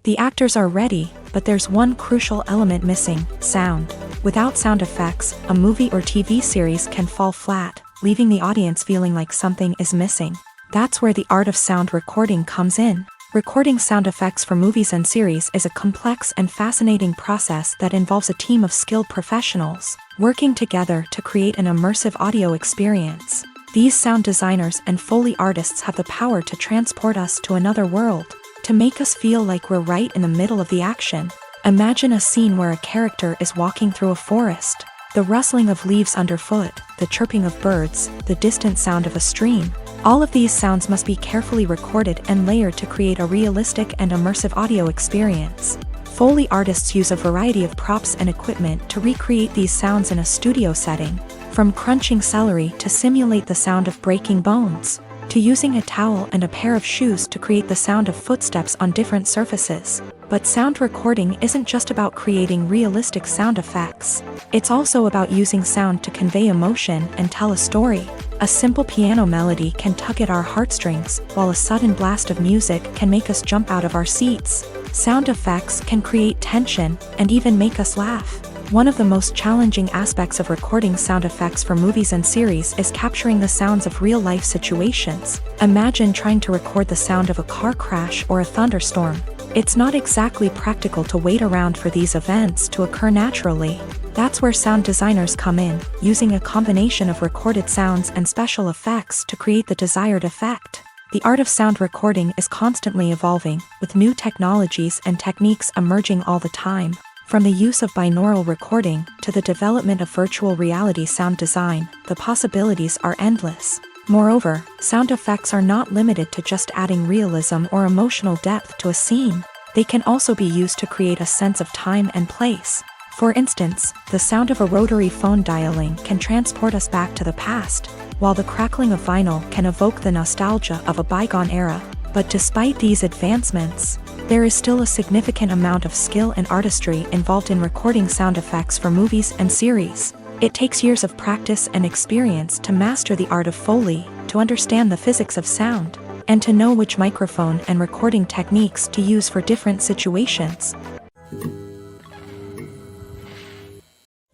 The actors are ready, but there's one crucial element missing: sound. Without sound effects, a movie or TV series can fall flat, leaving the audience feeling like something is missing. That's where the art of sound recording comes in. Recording sound effects for movies and series is a complex and fascinating process that involves a team of skilled professionals working together to create an immersive audio experience. These sound designers and Foley artists have the power to transport us to another world, to make us feel like we're right in the middle of the action. Imagine a scene where a character is walking through a forest. The rustling of leaves underfoot, the chirping of birds, the distant sound of a stream. All of these sounds must be carefully recorded and layered to create a realistic and immersive audio experience. Foley artists use a variety of props and equipment to recreate these sounds in a studio setting, from crunching celery to simulate the sound of breaking bones, to using a towel and a pair of shoes to create the sound of footsteps on different surfaces. But sound recording isn't just about creating realistic sound effects. It's also about using sound to convey emotion and tell a story. A simple piano melody can tug at our heartstrings, while a sudden blast of music can make us jump out of our seats. Sound effects can create tension and even make us laugh. One of the most challenging aspects of recording sound effects for movies and series is capturing the sounds of real-life situations. Imagine trying to record the sound of a car crash or a thunderstorm. It's not exactly practical to wait around for these events to occur naturally. That's where sound designers come in, using a combination of recorded sounds and special effects to create the desired effect. The art of sound recording is constantly evolving, with new technologies and techniques emerging all the time. From the use of binaural recording to the development of virtual reality sound design, the possibilities are endless. Moreover, sound effects are not limited to just adding realism or emotional depth to a scene. They can also be used to create a sense of time and place. For instance, the sound of a rotary phone dialing can transport us back to the past, while the crackling of vinyl can evoke the nostalgia of a bygone era. But despite these advancements, there is still a significant amount of skill and artistry involved in recording sound effects for movies and series. It takes years of practice and experience to master the art of Foley, to understand the physics of sound, and to know which microphone and recording techniques to use for different situations.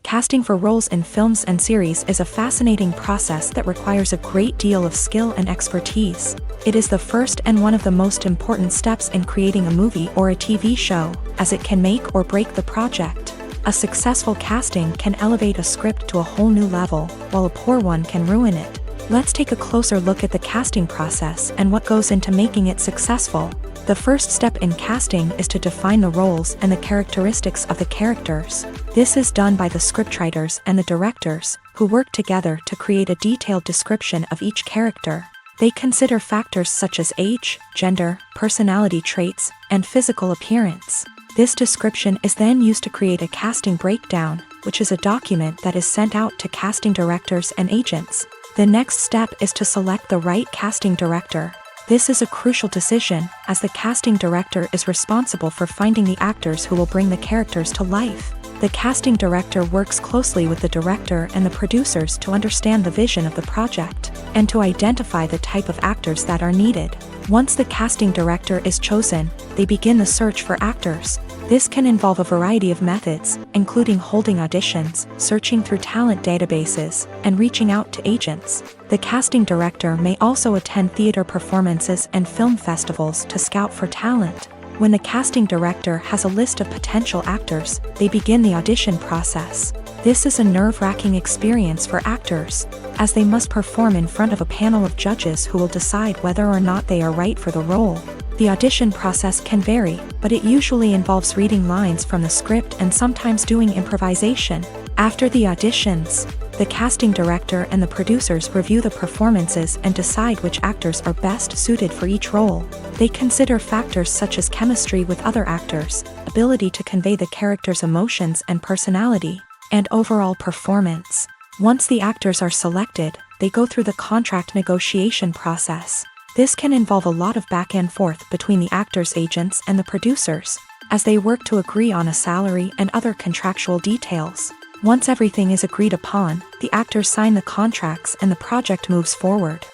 Casting for roles in films and series is a fascinating process that requires a great deal of skill and expertise. It is the first and one of the most important steps in creating a movie or a TV show, as it can make or break the project. A successful casting can elevate a script to a whole new level, while a poor one can ruin it. Let's take a closer look at the casting process and what goes into making it successful. The first step in casting is to define the roles and the characteristics of the characters. This is done by the scriptwriters and the directors, who work together to create a detailed description of each character. They consider factors such as age, gender, personality traits, and physical appearance. This description is then used to create a casting breakdown, which is a document that is sent out to casting directors and agents. The next step is to select the right casting director. This is a crucial decision, as the casting director is responsible for finding the actors who will bring the characters to life. The casting director works closely with the director and the producers to understand the vision of the project, and to identify the type of actors that are needed. Once the casting director is chosen, they begin the search for actors. This can involve a variety of methods, including holding auditions, searching through talent databases, and reaching out to agents. The casting director may also attend theater performances and film festivals to scout for talent. When the casting director has a list of potential actors, they begin the audition process. This is a nerve-wracking experience for actors, as they must perform in front of a panel of judges who will decide whether or not they are right for the role. The audition process can vary, but it usually involves reading lines from the script and sometimes doing improvisation. After the auditions, the casting director and the producers review the performances and decide which actors are best suited for each role. They consider factors such as chemistry with other actors, ability to convey the character's emotions and personality, and overall performance. Once the actors are selected, they go through the contract negotiation process. This can involve a lot of back and forth between the actors' agents and the producers, as they work to agree on a salary and other contractual details. Once everything is agreed upon, the actors sign the contracts and the project moves forward.